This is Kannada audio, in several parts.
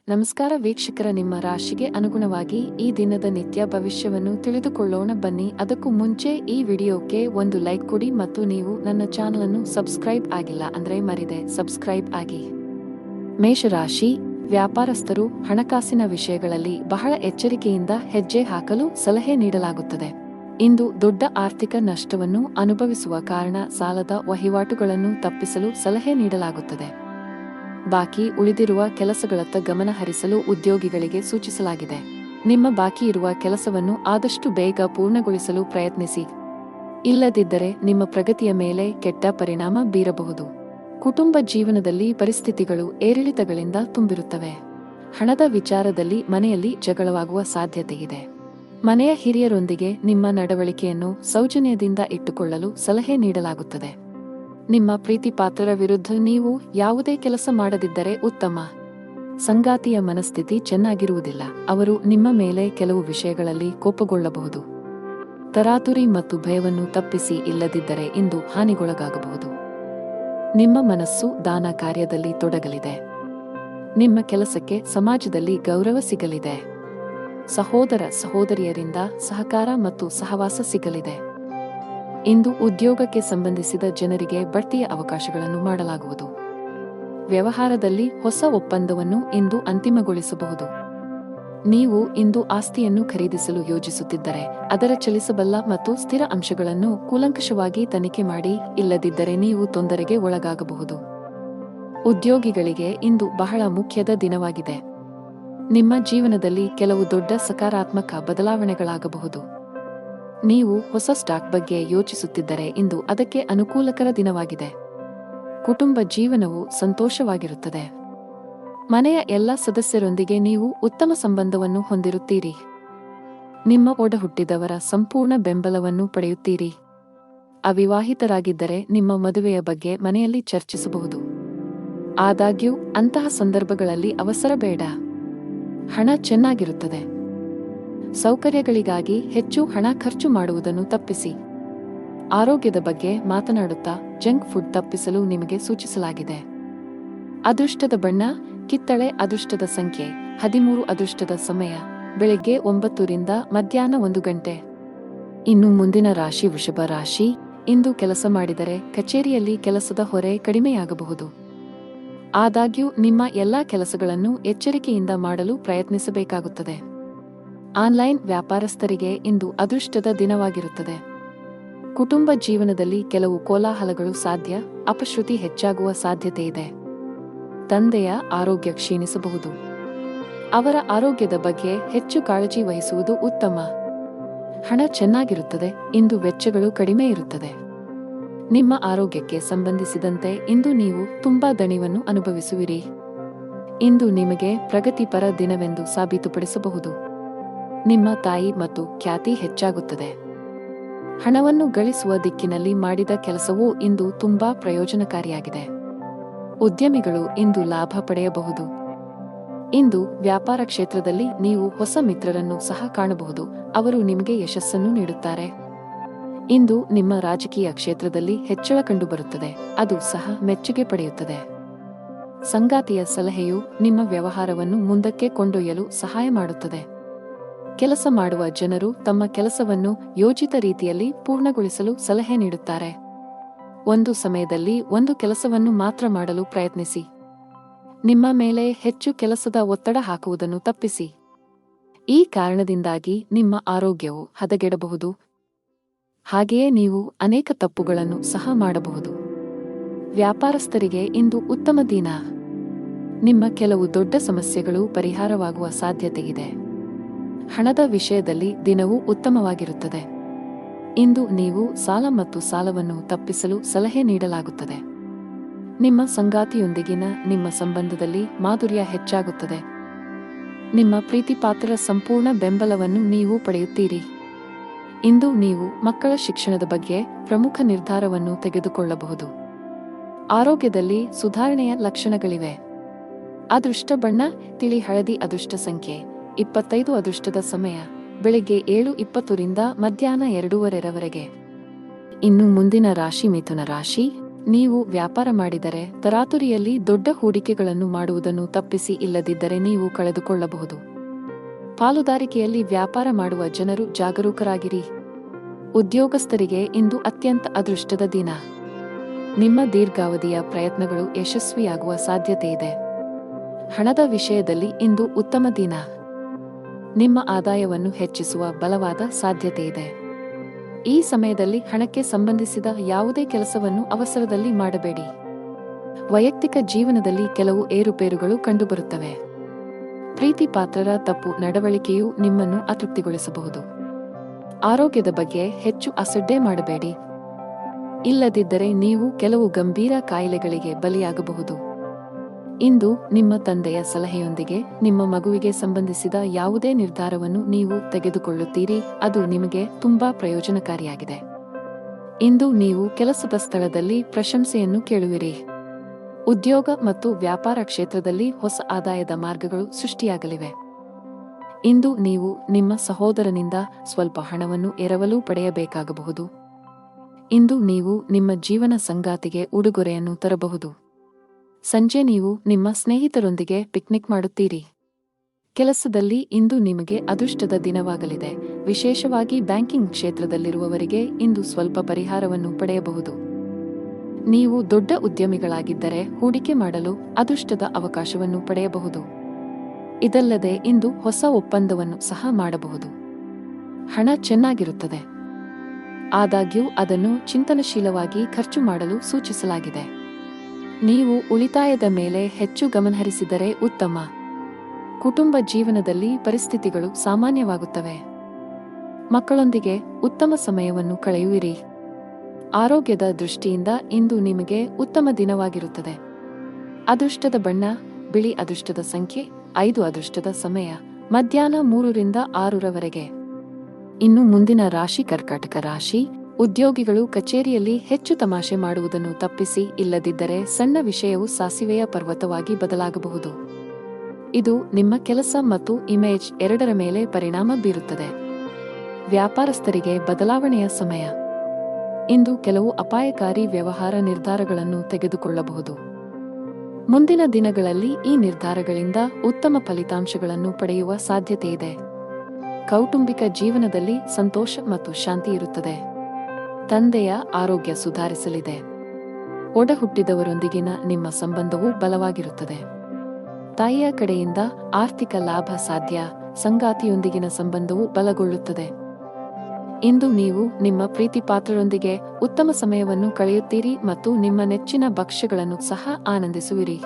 ನಮಸ್ಕಾರ ವೀಕ್ಷಕರ, ನಿಮ್ಮ ರಾಶಿಗೆ ಅನುಗುಣವಾಗಿ ಈ ದಿನದ ನಿತ್ಯ ಭವಿಷ್ಯವನ್ನು ತಿಳಿದುಕೊಳ್ಳೋಣ ಬನ್ನಿ. ಅದಕ್ಕೂ ಮುಂಚೆ ಈ ವಿಡಿಯೋಕ್ಕೆ ಒಂದು ಲೈಕ್ ಕೊಡಿ ಮತ್ತು ನೀವು ನನ್ನ ಚಾನಲ್ ಅನ್ನು ಸಬ್ಸ್ಕ್ರೈಬ್ ಆಗಿಲ್ಲ ಅಂದ್ರೆ ಮರಿದೆ ಸಬ್ಸ್ಕ್ರೈಬ್ ಆಗಿ. ಮೇಷರಾಶಿ, ವ್ಯಾಪಾರಸ್ಥರು ಹಣಕಾಸಿನ ವಿಷಯಗಳಲ್ಲಿ ಬಹಳ ಎಚ್ಚರಿಕೆಯಿಂದ ಹೆಜ್ಜೆ ಹಾಕಲು ಸಲಹೆ ನೀಡಲಾಗುತ್ತದೆ. ಇಂದು ದೊಡ್ಡ ಆರ್ಥಿಕ ನಷ್ಟವನ್ನು ಅನುಭವಿಸುವ ಕಾರಣ ಸಾಲದ ವಹಿವಾಟುಗಳನ್ನು ತಪ್ಪಿಸಲು ಸಲಹೆ ನೀಡಲಾಗುತ್ತದೆ. ಬಾಕಿ ಉಳಿದಿರುವ ಕೆಲಸಗಳತ್ತ ಗಮನ ಹರಿಸಲು ಉದ್ಯೋಗಿಗಳಿಗೆ ಸೂಚಿಸಲಾಗಿದೆ. ನಿಮ್ಮ ಬಾಕಿ ಇರುವ ಕೆಲಸವನ್ನು ಆದಷ್ಟು ಬೇಗ ಪೂರ್ಣಗೊಳಿಸಲು ಪ್ರಯತ್ನಿಸಿ. ಇಲ್ಲದಿದ್ದರೆ ನಿಮ್ಮ ಪ್ರಗತಿಯ ಮೇಲೆ ಕೆಟ್ಟ ಪರಿಣಾಮ ಬೀರಬಹುದು. ಕುಟುಂಬ ಜೀವನದಲ್ಲಿ ಪರಿಸ್ಥಿತಿಗಳು ಏರಿಳಿತಗಳಿಂದ ತುಂಬಿರುತ್ತವೆ. ಹಣದ ವಿಚಾರದಲ್ಲಿ ಮನೆಯಲ್ಲಿ ಜಗಳವಾಗುವ ಸಾಧ್ಯತೆಯಿದೆ. ಮನೆಯ ಹಿರಿಯರೊಂದಿಗೆ ನಿಮ್ಮ ನಡವಳಿಕೆಯನ್ನು ಸೌಜನ್ಯದಿಂದ ಇಟ್ಟುಕೊಳ್ಳಲು ಸಲಹೆ ನೀಡಲಾಗುತ್ತದೆ. ನಿಮ್ಮ ಪ್ರೀತಿಪಾತ್ರರ ವಿರುದ್ಧ ನೀವು ಯಾವುದೇ ಕೆಲಸ ಮಾಡದಿದ್ದರೆ ಉತ್ತಮ. ಸಂಗಾತಿಯ ಮನಸ್ಥಿತಿ ಚೆನ್ನಾಗಿರುವುದಿಲ್ಲ. ಅವರು ನಿಮ್ಮ ಮೇಲೆ ಕೆಲವು ವಿಷಯಗಳಲ್ಲಿ ಕೋಪಗೊಳ್ಳಬಹುದು. ತರಾತುರಿ ಮತ್ತು ಭಯವನ್ನು ತಪ್ಪಿಸಿ, ಇಲ್ಲದಿದ್ದರೆ ಇಂದು ಹಾನಿಗೊಳಗಾಗಬಹುದು. ನಿಮ್ಮ ಮನಸ್ಸು ದಾನ ಕಾರ್ಯದಲ್ಲಿ ತೊಡಗಲಿದೆ. ನಿಮ್ಮ ಕೆಲಸಕ್ಕೆ ಸಮಾಜದಲ್ಲಿ ಗೌರವ ಸಿಗಲಿದೆ. ಸಹೋದರ ಸಹೋದರಿಯರಿಂದ ಸಹಕಾರ ಮತ್ತು ಸಹವಾಸ ಸಿಗಲಿದೆ. ಇಂದು ಉದ್ಯೋಗಕ್ಕೆ ಸಂಬಂಧಿಸಿದ ಜನರಿಗೆ ಬಡ್ತಿಯ ಅವಕಾಶಗಳನ್ನು ಮಾಡಲಾಗುವುದು. ವ್ಯವಹಾರದಲ್ಲಿ ಹೊಸ ಒಪ್ಪಂದವನ್ನು ಇಂದು ಅಂತಿಮಗೊಳಿಸಬಹುದು. ನೀವು ಇಂದು ಆಸ್ತಿಯನ್ನು ಖರೀದಿಸಲು ಯೋಜಿಸುತ್ತಿದ್ದರೆ ಅದರ ಚಲಿಸಬಲ್ಲ ಮತ್ತು ಸ್ಥಿರ ಅಂಶಗಳನ್ನು ಕೂಲಂಕಷವಾಗಿ ತನಿಖೆ ಮಾಡಿ, ಇಲ್ಲದಿದ್ದರೆ ನೀವು ತೊಂದರೆಗೆ ಒಳಗಾಗಬಹುದು. ಉದ್ಯೋಗಿಗಳಿಗೆ ಇಂದು ಬಹಳ ಮುಖ್ಯದ ದಿನವಾಗಿದೆ. ನಿಮ್ಮ ಜೀವನದಲ್ಲಿ ಕೆಲವು ದೊಡ್ಡ ಸಕಾರಾತ್ಮಕ ಬದಲಾವಣೆಗಳಾಗಬಹುದು. ನೀವು ಹೊಸ ಸ್ಟಾಕ್ ಬಗ್ಗೆ ಯೋಚಿಸುತ್ತಿದ್ದರೆ ಇಂದು ಅದಕ್ಕೆ ಅನುಕೂಲಕರ ದಿನವಾಗಿದೆ. ಕುಟುಂಬ ಜೀವನವು ಸಂತೋಷವಾಗಿರುತ್ತದೆ. ಮನೆಯ ಎಲ್ಲ ಸದಸ್ಯರೊಂದಿಗೆ ನೀವು ಉತ್ತಮ ಸಂಬಂಧವನ್ನು ಹೊಂದಿರುತ್ತೀರಿ. ನಿಮ್ಮ ಒಡಹುಟ್ಟಿದವರ ಸಂಪೂರ್ಣ ಬೆಂಬಲವನ್ನು ಪಡೆಯುತ್ತೀರಿ. ಅವಿವಾಹಿತರಾಗಿದ್ದರೆ ನಿಮ್ಮ ಮದುವೆಯ ಬಗ್ಗೆ ಮನೆಯಲ್ಲಿ ಚರ್ಚಿಸಬಹುದು. ಆದಾಗ್ಯೂ ಅಂತಹ ಸಂದರ್ಭಗಳಲ್ಲಿ ಅವಸರ ಬೇಡ. ಹಣ ಚೆನ್ನಾಗಿರುತ್ತದೆ. ಸೌಕರ್ಯಗಳಿಗಾಗಿ ಹೆಚ್ಚು ಹಣ ಖರ್ಚು ಮಾಡುವುದನ್ನು ತಪ್ಪಿಸಿ. ಆರೋಗ್ಯದ ಬಗ್ಗೆ ಮಾತನಾಡುತ್ತಾ ಜಂಕ್ ಫುಡ್ ತಪ್ಪಿಸಲು ನಿಮಗೆ ಸೂಚಿಸಲಾಗಿದೆ. ಅದೃಷ್ಟದ ಬಣ್ಣ ಕಿತ್ತಳೆ. ಅದೃಷ್ಟದ ಸಂಖ್ಯೆ 13. ಅದೃಷ್ಟದ ಸಮಯ ಬೆಳಿಗ್ಗೆ 9 ರಿಂದ ಮಧ್ಯಾಹ್ನ 1 ಗಂಟೆ. ಇನ್ನು ಮುಂದಿನ ರಾಶಿ ವೃಷಭ ರಾಶಿ. ಇಂದು ಕೆಲಸ ಮಾಡಿದರೆ ಕಚೇರಿಯಲ್ಲಿ ಕೆಲಸದ ಹೊರೆ ಕಡಿಮೆಯಾಗಬಹುದು. ಆದಾಗ್ಯೂ ನಿಮ್ಮ ಎಲ್ಲಾ ಕೆಲಸಗಳನ್ನು ಎಚ್ಚರಿಕೆಯಿಂದ ಮಾಡಲು ಪ್ರಯತ್ನಿಸಬೇಕಾಗುತ್ತದೆ. ಆನ್ಲೈನ್ ವ್ಯಾಪಾರಸ್ಥರಿಗೆ ಇಂದು ಅದೃಷ್ಟದ ದಿನವಾಗಿರುತ್ತದೆ. ಕುಟುಂಬ ಜೀವನದಲ್ಲಿ ಕೆಲವು ಕೋಲಾಹಲಗಳು ಸಾಧ್ಯ. ಅಪಶ್ರುತಿ ಹೆಚ್ಚಾಗುವ ಸಾಧ್ಯತೆಯಿದೆ. ತಂದೆಯ ಆರೋಗ್ಯ ಕ್ಷೀಣಿಸಬಹುದು. ಅವರ ಆರೋಗ್ಯದ ಬಗ್ಗೆ ಹೆಚ್ಚು ಕಾಳಜಿ ವಹಿಸುವುದು ಉತ್ತಮ. ಹಣ ಚೆನ್ನಾಗಿರುತ್ತದೆ. ಇಂದು ವೆಚ್ಚಗಳು ಕಡಿಮೆ ಇರುತ್ತದೆ. ನಿಮ್ಮ ಆರೋಗ್ಯಕ್ಕೆ ಸಂಬಂಧಿಸಿದಂತೆ ಇಂದು ನೀವು ತುಂಬಾ ದಣಿವನ್ನು ಅನುಭವಿಸುವಿರಿ. ಇಂದು ನಿಮಗೆ ಪ್ರಗತಿಪರ ದಿನವೆಂದು ಸಾಬೀತುಪಡಿಸಬಹುದು. ನಿಮ್ಮ ತಾಯಿ ಮತ್ತು ಖ್ಯಾತಿ ಹೆಚ್ಚಾಗುತ್ತದೆ. ಹಣವನ್ನು ಗಳಿಸುವ ದಿಕ್ಕಿನಲ್ಲಿ ಮಾಡಿದ ಕೆಲಸವೂ ಇಂದು ತುಂಬಾ ಪ್ರಯೋಜನಕಾರಿಯಾಗಿದೆ. ಉದ್ಯಮಿಗಳು ಇಂದು ಲಾಭ ಪಡೆಯಬಹುದು. ಇಂದು ವ್ಯಾಪಾರ ಕ್ಷೇತ್ರದಲ್ಲಿ ನೀವು ಹೊಸ ಮಿತ್ರರನ್ನು ಸಹ ಕಾಣಬಹುದು. ಅವರು ನಿಮಗೆ ಯಶಸ್ಸನ್ನು ನೀಡುತ್ತಾರೆ. ಇಂದು ನಿಮ್ಮ ರಾಜಕೀಯ ಕ್ಷೇತ್ರದಲ್ಲಿ ಹೆಚ್ಚಳ ಕಂಡುಬರುತ್ತದೆ. ಅದು ಸಹ ಮೆಚ್ಚುಗೆ ಪಡೆಯುತ್ತದೆ. ಸಂಗಾತಿಯ ಸಲಹೆಯು ನಿಮ್ಮ ವ್ಯವಹಾರವನ್ನು ಮುಂದಕ್ಕೆ ಕೊಂಡೊಯ್ಯಲು ಸಹಾಯ ಮಾಡುತ್ತದೆ. ಕೆಲಸ ಮಾಡುವ ಜನರು ತಮ್ಮ ಕೆಲಸವನ್ನು ಯೋಜಿತ ರೀತಿಯಲ್ಲಿ ಪೂರ್ಣಗೊಳಿಸಲು ಸಲಹೆ ನೀಡುತ್ತಾರೆ. ಒಂದು ಸಮಯದಲ್ಲಿ ಒಂದು ಕೆಲಸವನ್ನು ಮಾತ್ರ ಮಾಡಲು ಪ್ರಯತ್ನಿಸಿ. ನಿಮ್ಮ ಮೇಲೆ ಹೆಚ್ಚು ಕೆಲಸದ ಒತ್ತಡ ಹಾಕುವುದನ್ನು ತಪ್ಪಿಸಿ. ಈ ಕಾರಣದಿಂದಾಗಿ ನಿಮ್ಮ ಆರೋಗ್ಯವು ಹದಗೆಡಬಹುದು. ಹಾಗೆಯೇ ನೀವು ಅನೇಕ ತಪ್ಪುಗಳನ್ನು ಸಹ ಮಾಡಬಹುದು. ವ್ಯಾಪಾರಸ್ಥರಿಗೆ ಇಂದು ಉತ್ತಮ ದಿನ. ನಿಮ್ಮ ಕೆಲವು ದೊಡ್ಡ ಸಮಸ್ಯೆಗಳು ಪರಿಹಾರವಾಗುವ ಸಾಧ್ಯತೆಯಿದೆ. ಹಣದ ವಿಷಯದಲ್ಲಿ ದಿನವೂ ಉತ್ತಮವಾಗಿರುತ್ತದೆ. ಇಂದು ನೀವು ಸಾಲ ಮತ್ತು ಸಾಲವನ್ನು ತಪ್ಪಿಸಲು ಸಲಹೆ ನೀಡಲಾಗುತ್ತದೆ. ನಿಮ್ಮ ಸಂಗಾತಿಯೊಂದಿಗಿನ ನಿಮ್ಮ ಸಂಬಂಧದಲ್ಲಿ ಮಾಧುರ್ಯ ಹೆಚ್ಚಾಗುತ್ತದೆ. ನಿಮ್ಮ ಪ್ರೀತಿಪಾತ್ರರ ಸಂಪೂರ್ಣ ಬೆಂಬಲವನ್ನು ನೀವು ಪಡೆಯುತ್ತೀರಿ. ಇಂದು ನೀವು ಮಕ್ಕಳ ಶಿಕ್ಷಣದ ಬಗ್ಗೆ ಪ್ರಮುಖ ನಿರ್ಧಾರವನ್ನು ತೆಗೆದುಕೊಳ್ಳಬಹುದು. ಆರೋಗ್ಯದಲ್ಲಿ ಸುಧಾರಣೆಯ ಲಕ್ಷಣಗಳಿವೆ. ಅದೃಷ್ಟ ಬಣ್ಣ ತಿಳಿ ಹಳದಿ. ಅದೃಷ್ಟ ಸಂಖ್ಯೆ 25. ಅದೃಷ್ಟದ ಸಮಯ ಬೆಳಿಗ್ಗೆ 7:20 ರಿಂದ ಮಧ್ಯಾಹ್ನ 2:30 ರವರೆಗೆ. ಇನ್ನು ಮುಂದಿನ ರಾಶಿ ಮಿಥುನ ರಾಶಿ. ನೀವು ವ್ಯಾಪಾರ ಮಾಡಿದರೆ ತರಾತುರಿಯಲ್ಲಿ ದೊಡ್ಡ ಹೂಡಿಕೆಗಳನ್ನು ಮಾಡುವುದನ್ನು ತಪ್ಪಿಸಿ, ಇಲ್ಲದಿದ್ದರೆ ನೀವು ಕಳೆದುಕೊಳ್ಳಬಹುದು. ಪಾಲುದಾರಿಕೆಯಲ್ಲಿ ವ್ಯಾಪಾರ ಮಾಡುವ ಜನರು ಜಾಗರೂಕರಾಗಿರಿ. ಉದ್ಯೋಗಸ್ಥರಿಗೆ ಇಂದು ಅತ್ಯಂತ ಅದೃಷ್ಟದ ದಿನ. ನಿಮ್ಮ ದೀರ್ಘಾವಧಿಯ ಪ್ರಯತ್ನಗಳು ಯಶಸ್ವಿಯಾಗುವ ಸಾಧ್ಯತೆಯಿದೆ. ಹಣದ ವಿಷಯದಲ್ಲಿ ಇಂದು ಉತ್ತಮ ದಿನ. ನಿಮ್ಮ ಆದಾಯವನ್ನು ಹೆಚ್ಚಿಸುವ ಬಲವಾದ ಸಾಧ್ಯತೆಯಿದೆ. ಈ ಸಮಯದಲ್ಲಿ ಹಣಕ್ಕೆ ಸಂಬಂಧಿಸಿದ ಯಾವುದೇ ಕೆಲಸವನ್ನು ಅವಸರದಲ್ಲಿ ಮಾಡಬೇಡಿ. ವೈಯಕ್ತಿಕ ಜೀವನದಲ್ಲಿ ಕೆಲವು ಏರುಪೇರುಗಳು ಕಂಡುಬರುತ್ತವೆ. ಪ್ರೀತಿ ಪಾತ್ರರ ತಪ್ಪು ನಡವಳಿಕೆಯು ನಿಮ್ಮನ್ನು ಅತೃಪ್ತಿಗೊಳಿಸಬಹುದು. ಆರೋಗ್ಯದ ಬಗ್ಗೆ ಹೆಚ್ಚು ಅಸಡ್ಡೆ ಮಾಡಬೇಡಿ. ಇಲ್ಲದಿದ್ದರೆ ನೀವು ಕೆಲವು ಗಂಭೀರ ಕಾಯಿಲೆಗಳಿಗೆ ಬಲಿಯಾಗಬಹುದು. ಇಂದು ನಿಮ್ಮ ತಂದೆಯ ಸಲಹೆಯೊಂದಿಗೆ ನಿಮ್ಮ ಮಗುವಿಗೆ ಸಂಬಂಧಿಸಿದ ಯಾವುದೇ ನಿರ್ಧಾರವನ್ನು ನೀವು ತೆಗೆದುಕೊಳ್ಳುತ್ತೀರಿ, ಅದು ನಿಮಗೆ ತುಂಬಾ ಪ್ರಯೋಜನಕಾರಿಯಾಗಿದೆ. ಇಂದು ನೀವು ಕೆಲಸದ ಸ್ಥಳದಲ್ಲಿ ಪ್ರಶಂಸೆಯನ್ನು ಕೇಳುವಿರಿ. ಉದ್ಯೋಗ ಮತ್ತು ವ್ಯಾಪಾರ ಕ್ಷೇತ್ರದಲ್ಲಿ ಹೊಸ ಆದಾಯದ ಮಾರ್ಗಗಳು ಸೃಷ್ಟಿಯಾಗಲಿವೆ. ಇಂದು ನೀವು ನಿಮ್ಮ ಸಹೋದರನಿಂದ ಸ್ವಲ್ಪ ಹಣವನ್ನು ಎರವಲು ಪಡೆಯಬೇಕಾಗಬಹುದು. ಇಂದು ನೀವು ನಿಮ್ಮ ಜೀವನ ಸಂಗಾತಿಗೆ ಉಡುಗೊರೆಯನ್ನು ತರಬಹುದು. ಸಂಜೆ ನೀವು ನಿಮ್ಮ ಸ್ನೇಹಿತರೊಂದಿಗೆ ಪಿಕ್ನಿಕ್ ಮಾಡುತ್ತೀರಿ. ಕೆಲಸದಲ್ಲಿ ಇಂದು ನಿಮಗೆ ಅದೃಷ್ಟದ ದಿನವಾಗಲಿದೆ. ವಿಶೇಷವಾಗಿ ಬ್ಯಾಂಕಿಂಗ್ ಕ್ಷೇತ್ರದಲ್ಲಿರುವವರಿಗೆ ಇಂದು ಸ್ವಲ್ಪ ಪರಿಹಾರವನ್ನು ಪಡೆಯಬಹುದು. ನೀವು ದೊಡ್ಡ ಉದ್ಯಮಿಗಳಾಗಿದ್ದರೆ ಹೂಡಿಕೆ ಮಾಡಲು ಅದೃಷ್ಟದ ಅವಕಾಶವನ್ನು ಪಡೆಯಬಹುದು. ಇದಲ್ಲದೆ ಇಂದು ಹೊಸ ಒಪ್ಪಂದವನ್ನು ಸಹ ಮಾಡಬಹುದು. ಹಣ ಚೆನ್ನಾಗಿರುತ್ತದೆ. ಆದಾಗ್ಯೂ ಅದನ್ನು ಚಿಂತನಶೀಲವಾಗಿ ಖರ್ಚು ಮಾಡಲು ಸೂಚಿಸಲಾಗಿದೆ. ನೀವು ಉಳಿತಾಯದ ಮೇಲೆ ಹೆಚ್ಚು ಗಮನಹರಿಸಿದರೆ ಉತ್ತಮ. ಕುಟುಂಬ ಜೀವನದಲ್ಲಿ ಪರಿಸ್ಥಿತಿಗಳು ಸಾಮಾನ್ಯವಾಗುತ್ತವೆ. ಮಕ್ಕಳೊಂದಿಗೆ ಉತ್ತಮ ಸಮಯವನ್ನು ಕಳೆಯುವಿರಿ. ಆರೋಗ್ಯದ ದೃಷ್ಟಿಯಿಂದ ಇಂದು ನಿಮಗೆ ಉತ್ತಮ ದಿನವಾಗಿರುತ್ತದೆ. ಅದೃಷ್ಟದ ಬಣ್ಣ ಬಿಳಿ. ಅದೃಷ್ಟದ ಸಂಖ್ಯೆ 5. ಅದೃಷ್ಟದ ಸಮಯ ಮಧ್ಯಾಹ್ನ 3 ರಿಂದ 6 ಇನ್ನು ಮುಂದಿನ ರಾಶಿ ಕರ್ಕಾಟಕ ರಾಶಿ. ಉದ್ಯೋಗಿಗಳು ಕಚೇರಿಯಲ್ಲಿ ಹೆಚ್ಚು ತಮಾಷೆ ಮಾಡುವುದನ್ನು ತಪ್ಪಿಸಿ, ಇಲ್ಲದಿದ್ದರೆ ಸಣ್ಣ ವಿಷಯವು ಸಾಸಿವೆಯ ಪರ್ವತವಾಗಿ ಬದಲಾಗಬಹುದು. ಇದು ನಿಮ್ಮ ಕೆಲಸ ಮತ್ತು ಇಮೇಜ್ ಎರಡರ ಮೇಲೆ ಪರಿಣಾಮ ಬೀರುತ್ತದೆ. ವ್ಯಾಪಾರಸ್ಥರಿಗೆ ಬದಲಾವಣೆಯ ಸಮಯ. ಇಂದು ಕೆಲವು ಅಪಾಯಕಾರಿ ವ್ಯವಹಾರ ನಿರ್ಧಾರಗಳನ್ನು ತೆಗೆದುಕೊಳ್ಳಬಹುದು. ಮುಂದಿನ ದಿನಗಳಲ್ಲಿ ಈ ನಿರ್ಧಾರಗಳಿಂದ ಉತ್ತಮ ಫಲಿತಾಂಶಗಳನ್ನು ಪಡೆಯುವ ಸಾಧ್ಯತೆಯಿದೆ. ಕೌಟುಂಬಿಕ ಜೀವನದಲ್ಲಿ ಸಂತೋಷ ಮತ್ತು ಶಾಂತಿ ಇರುತ್ತದೆ. ತಂದೆಯ ಆರೋಗ್ಯ ಸುಧಾರಿಸಲಿದೆ. ಒಡಹುಟ್ಟಿದವರೊಂದಿಗಿನ ನಿಮ್ಮ ಸಂಬಂಧವು ಬಲವಾಗಿರುತ್ತದೆ. ತಾಯಿಯ ಕಡೆಯಿಂದ ಆರ್ಥಿಕ ಲಾಭ ಸಾಧ್ಯ. ಸಂಗಾತಿಯೊಂದಿಗಿನ ಸಂಬಂಧವು ಬಲಗೊಳ್ಳುತ್ತದೆ. ಇಂದು ನೀವು ನಿಮ್ಮ ಪ್ರೀತಿಪಾತ್ರರೊಂದಿಗೆ ಉತ್ತಮ ಸಮಯವನ್ನು ಕಳೆಯುತ್ತೀರಿ ಮತ್ತು ನಿಮ್ಮ ನೆಚ್ಚಿನ ಭಕ್ಷ್ಯಗಳನ್ನು ಸಹ ಆನಂದಿಸುವಿರಿ.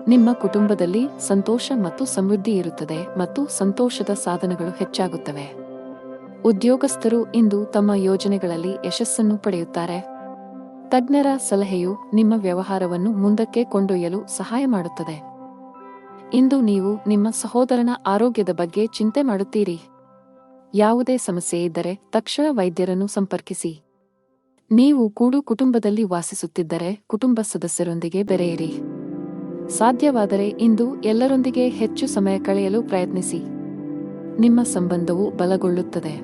ನಿಮ್ಮ ಕುಟುಂಬದಲ್ಲಿ ಸಂತೋಷ ಮತ್ತು ಸಮೃದ್ಧಿ ಇರುತ್ತದೆ ಮತ್ತು ಸಂತೋಷದ ಸಾಧನಗಳು ಹೆಚ್ಚಾಗುತ್ತವೆ. ಉದ್ಯೋಗಸ್ಥರು ಇಂದು ತಮ್ಮ ಯೋಜನೆಗಳಲ್ಲಿ ಯಶಸ್ಸನ್ನು ಪಡೆಯುತ್ತಾರೆ. ತಜ್ಞರ ಸಲಹೆಯು ನಿಮ್ಮ ವ್ಯವಹಾರವನ್ನು ಮುಂದಕ್ಕೆ ಕೊಂಡೊಯ್ಯಲು ಸಹಾಯ ಮಾಡುತ್ತದೆ. ಇಂದು ನೀವು ನಿಮ್ಮ ಸಹೋದರನ ಆರೋಗ್ಯದ ಬಗ್ಗೆ ಚಿಂತೆ ಮಾಡುತ್ತೀರಿ. ಯಾವುದೇ ಸಮಸ್ಯೆ ಇದ್ದರೆ ತಕ್ಷಣ ವೈದ್ಯರನ್ನು ಸಂಪರ್ಕಿಸಿ. ನೀವು ಕೂಡು ಕುಟುಂಬದಲ್ಲಿ ವಾಸಿಸುತ್ತಿದ್ದರೆ ಕುಟುಂಬ ಸದಸ್ಯರೊಂದಿಗೆ ಬೆರೆಯಿರಿ. ಸಾಧ್ಯವಾದರೆ ಇಂದು ಎಲ್ಲರೊಂದಿಗೆ ಹೆಚ್ಚು ಸಮಯ ಕಳೆಯಲು ಪ್ರಯತ್ನಿಸಿ. ನಿಮ್ಮ ಸಂಬಂಧವು ಬಲಗೊಳ್ಳುತ್ತದೆ.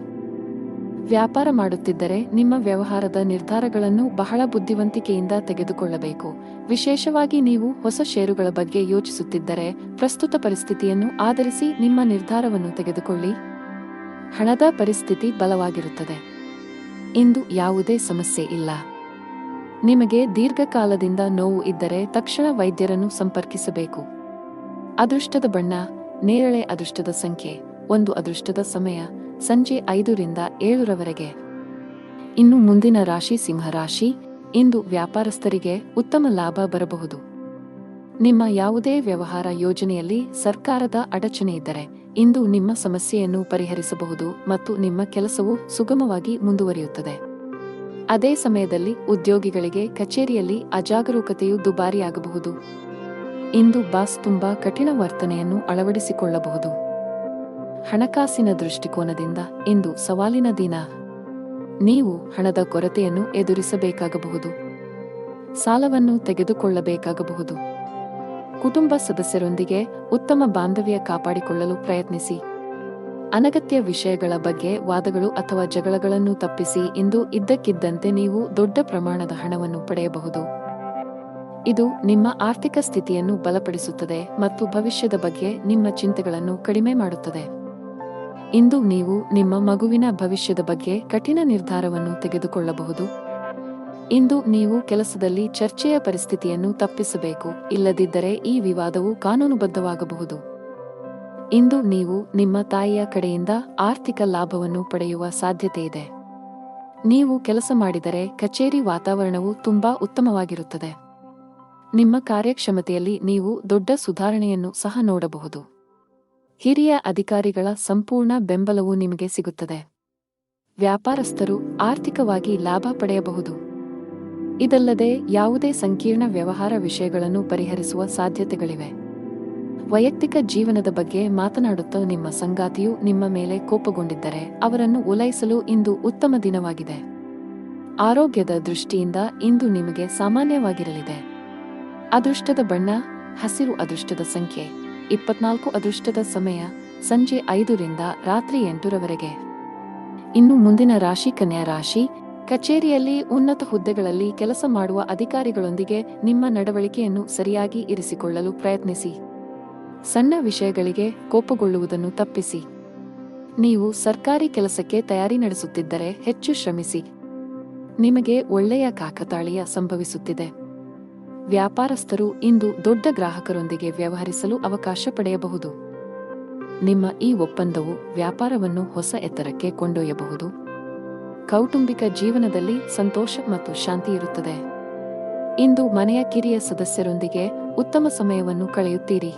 ವ್ಯಾಪಾರ ಮಾಡುತ್ತಿದ್ದರೆ ನಿಮ್ಮ ವ್ಯವಹಾರದ ನಿರ್ಧಾರಗಳನ್ನು ಬಹಳ ಬುದ್ಧಿವಂತಿಕೆಯಿಂದ ತೆಗೆದುಕೊಳ್ಳಬೇಕು. ವಿಶೇಷವಾಗಿ ನೀವು ಹೊಸ ಷೇರುಗಳ ಬಗ್ಗೆ ಯೋಚಿಸುತ್ತಿದ್ದರೆ ಪ್ರಸ್ತುತ ಪರಿಸ್ಥಿತಿಯನ್ನು ಆಧರಿಸಿ ನಿಮ್ಮ ನಿರ್ಧಾರವನ್ನು ತೆಗೆದುಕೊಳ್ಳಿ. ಹಣದ ಪರಿಸ್ಥಿತಿ ಬಲವಾಗಿರುತ್ತದೆ. ಇಂದು ಯಾವುದೇ ಸಮಸ್ಯೆ ಇಲ್ಲ. ನಿಮಗೆ ದೀರ್ಘಕಾಲದಿಂದ ನೋವು ಇದ್ದರೆ ತಕ್ಷಣ ವೈದ್ಯರನ್ನು ಸಂಪರ್ಕಿಸಬೇಕು. ಅದೃಷ್ಟದ ಬಣ್ಣ ನೇರಳೆ. ಅದೃಷ್ಟದ ಸಂಖ್ಯೆ 1. ಅದೃಷ್ಟದ ಸಮಯ ಸಂಜೆ 5 ರಿಂದ 7 ಇನ್ನು ಮುಂದಿನ ರಾಶಿ ಸಿಂಹರಾಶಿ. ಇಂದು ವ್ಯಾಪಾರಸ್ಥರಿಗೆ ಉತ್ತಮ ಲಾಭ ಬರಬಹುದು. ನಿಮ್ಮ ಯಾವುದೇ ವ್ಯವಹಾರ ಯೋಜನೆಯಲ್ಲಿ ಸರ್ಕಾರದ ಅಡಚಣೆ ಇದ್ದರೆ ಇಂದು ನಿಮ್ಮ ಸಮಸ್ಯೆಯನ್ನು ಪರಿಹರಿಸಬಹುದು ಮತ್ತು ನಿಮ್ಮ ಕೆಲಸವು ಸುಗಮವಾಗಿ ಮುಂದುವರಿಯುತ್ತದೆ. ಅದೇ ಸಮಯದಲ್ಲಿ ಉದ್ಯೋಗಿಗಳಿಗೆ ಕಚೇರಿಯಲ್ಲಿ ಅಜಾಗರೂಕತೆಯು ದುಬಾರಿಯಾಗಬಹುದು. ಇಂದು ಬಾಸ್ ತುಂಬಾ ಕಠಿಣ ವರ್ತನೆಯನ್ನು ಅಳವಡಿಸಿಕೊಳ್ಳಬಹುದು. ಹಣಕಾಸಿನ ದೃಷ್ಟಿಕೋನದಿಂದ ಇಂದು ಸವಾಲಿನ ದಿನ. ನೀವು ಹಣದ ಕೊರತೆಯನ್ನು ಎದುರಿಸಬೇಕಾಗಬಹುದು. ಸಾಲವನ್ನು ತೆಗೆದುಕೊಳ್ಳಬೇಕಾಗಬಹುದು. ಕುಟುಂಬ ಸದಸ್ಯರೊಂದಿಗೆ ಉತ್ತಮ ಬಾಂಧವ್ಯ ಕಾಪಾಡಿಕೊಳ್ಳಲು ಪ್ರಯತ್ನಿಸಿ. ಅನಗತ್ಯ ವಿಷಯಗಳ ಬಗ್ಗೆ ವಾದಗಳು ಅಥವಾ ಜಗಳಗಳನ್ನು ತಪ್ಪಿಸಿ. ಇಂದು ಇದ್ದಕ್ಕಿದ್ದಂತೆ ನೀವು ದೊಡ್ಡ ಪ್ರಮಾಣದ ಹಣವನ್ನು ಪಡೆಯಬಹುದು. ಇದು ನಿಮ್ಮ ಆರ್ಥಿಕ ಸ್ಥಿತಿಯನ್ನು ಬಲಪಡಿಸುತ್ತದೆ ಮತ್ತು ಭವಿಷ್ಯದ ಬಗ್ಗೆ ನಿಮ್ಮ ಚಿಂತೆಗಳನ್ನು ಕಡಿಮೆ ಮಾಡುತ್ತದೆ. ಇಂದು ನೀವು ನಿಮ್ಮ ಮಗುವಿನ ಭವಿಷ್ಯದ ಬಗ್ಗೆ ಕಠಿಣ ನಿರ್ಧಾರವನ್ನು ತೆಗೆದುಕೊಳ್ಳಬಹುದು. ಇಂದು ನೀವು ಕೆಲಸದಲ್ಲಿ ಚರ್ಚೆಯ ಪರಿಸ್ಥಿತಿಯನ್ನು ತಪ್ಪಿಸಬೇಕು, ಇಲ್ಲದಿದ್ದರೆ ಈ ವಿವಾದವು ಕಾನೂನುಬದ್ಧವಾಗಬಹುದು. ಇಂದು ನೀವು ನಿಮ್ಮ ತಾಯಿಯ ಕಡೆಯಿಂದ ಆರ್ಥಿಕ ಲಾಭವನ್ನು ಪಡೆಯುವ ಸಾಧ್ಯತೆಯಿದೆ. ನೀವು ಕೆಲಸ ಮಾಡಿದರೆ ಕಚೇರಿ ವಾತಾವರಣವು ತುಂಬಾ ಉತ್ತಮವಾಗಿರುತ್ತದೆ. ನಿಮ್ಮ ಕಾರ್ಯಕ್ಷಮತೆಯಲ್ಲಿ ನೀವು ದೊಡ್ಡ ಸುಧಾರಣೆಯನ್ನು ಸಹ ನೋಡಬಹುದು. ಹಿರಿಯ ಅಧಿಕಾರಿಗಳ ಸಂಪೂರ್ಣ ಬೆಂಬಲವು ನಿಮಗೆ ಸಿಗುತ್ತದೆ. ವ್ಯಾಪಾರಸ್ಥರು ಆರ್ಥಿಕವಾಗಿ ಲಾಭ ಪಡೆಯಬಹುದು. ಇದಲ್ಲದೆ ಯಾವುದೇ ಸಂಕೀರ್ಣ ವ್ಯವಹಾರ ವಿಷಯಗಳನ್ನು ಪರಿಹರಿಸುವ ಸಾಧ್ಯತೆಗಳಿವೆ. ವೈಯಕ್ತಿಕ ಜೀವನದ ಬಗ್ಗೆ ಮಾತನಾಡುತ್ತಾ ನಿಮ್ಮ ಸಂಗಾತಿಯು ನಿಮ್ಮ ಮೇಲೆ ಕೋಪಗೊಂಡಿದ್ದರೆ ಅವರನ್ನು ಓಲೈಸಲು ಇಂದು ಉತ್ತಮ ದಿನವಾಗಿದೆ. ಆರೋಗ್ಯದ ದೃಷ್ಟಿಯಿಂದ ಇಂದು ನಿಮಗೆ ಸಾಮಾನ್ಯವಾಗಿರಲಿದೆ. ಅದೃಷ್ಟದ ಬಣ್ಣ ಹಸಿರು. ಅದೃಷ್ಟದ ಸಂಖ್ಯೆ 24. ಅದೃಷ್ಟದ ಸಮಯ ಸಂಜೆ 5 ರಿಂದ ರಾತ್ರಿ 8 ರವರೆಗೆ. ಇನ್ನು ಮುಂದಿನ ರಾಶಿ ಕನ್ಯಾ ರಾಶಿ. ಕಚೇರಿಯಲ್ಲಿ ಉನ್ನತ ಹುದ್ದೆಗಳಲ್ಲಿ ಕೆಲಸ ಮಾಡುವ ಅಧಿಕಾರಿಗಳೊಂದಿಗೆ ನಿಮ್ಮ ನಡವಳಿಕೆಯನ್ನು ಸರಿಯಾಗಿ ಇರಿಸಿಕೊಳ್ಳಲು ಪ್ರಯತ್ನಿಸಿ. ಸಣ್ಣ ವಿಷಯಗಳಿಗೆ ಕೋಪಗೊಳ್ಳುವುದನ್ನು ತಪ್ಪಿಸಿ. ನೀವು ಸರ್ಕಾರಿ ಕೆಲಸಕ್ಕೆ ತಯಾರಿ ನಡೆಸುತ್ತಿದ್ದರೆ ಹೆಚ್ಚು ಶ್ರಮಿಸಿ. ನಿಮಗೆ ಒಳ್ಳೆಯ ಕಾಕತಾಳೀಯ ಸಂಭವಿಸುತ್ತಿದೆ. ವ್ಯಾಪಾರಸ್ಥರು ಇಂದು ದೊಡ್ಡ ಗ್ರಾಹಕರೊಂದಿಗೆ ವ್ಯವಹರಿಸಲು ಅವಕಾಶ ಪಡೆಯಬಹುದು. ನಿಮ್ಮ ಈ ಒಪ್ಪಂದವು ವ್ಯಾಪಾರವನ್ನು ಹೊಸ ಎತ್ತರಕ್ಕೆ ಕೊಂಡೊಯ್ಯಬಹುದು. ಕೌಟುಂಬಿಕ ಜೀವನದಲ್ಲಿ ಸಂತೋಷ ಮತ್ತು ಶಾಂತಿ ಇರುತ್ತದೆ. ಇಂದು ಮನೆಯ ಕಿರಿಯ ಸದಸ್ಯರೊಂದಿಗೆ ಉತ್ತಮ ಸಮಯವನ್ನು ಕಳೆಯುತ್ತೀರಿ.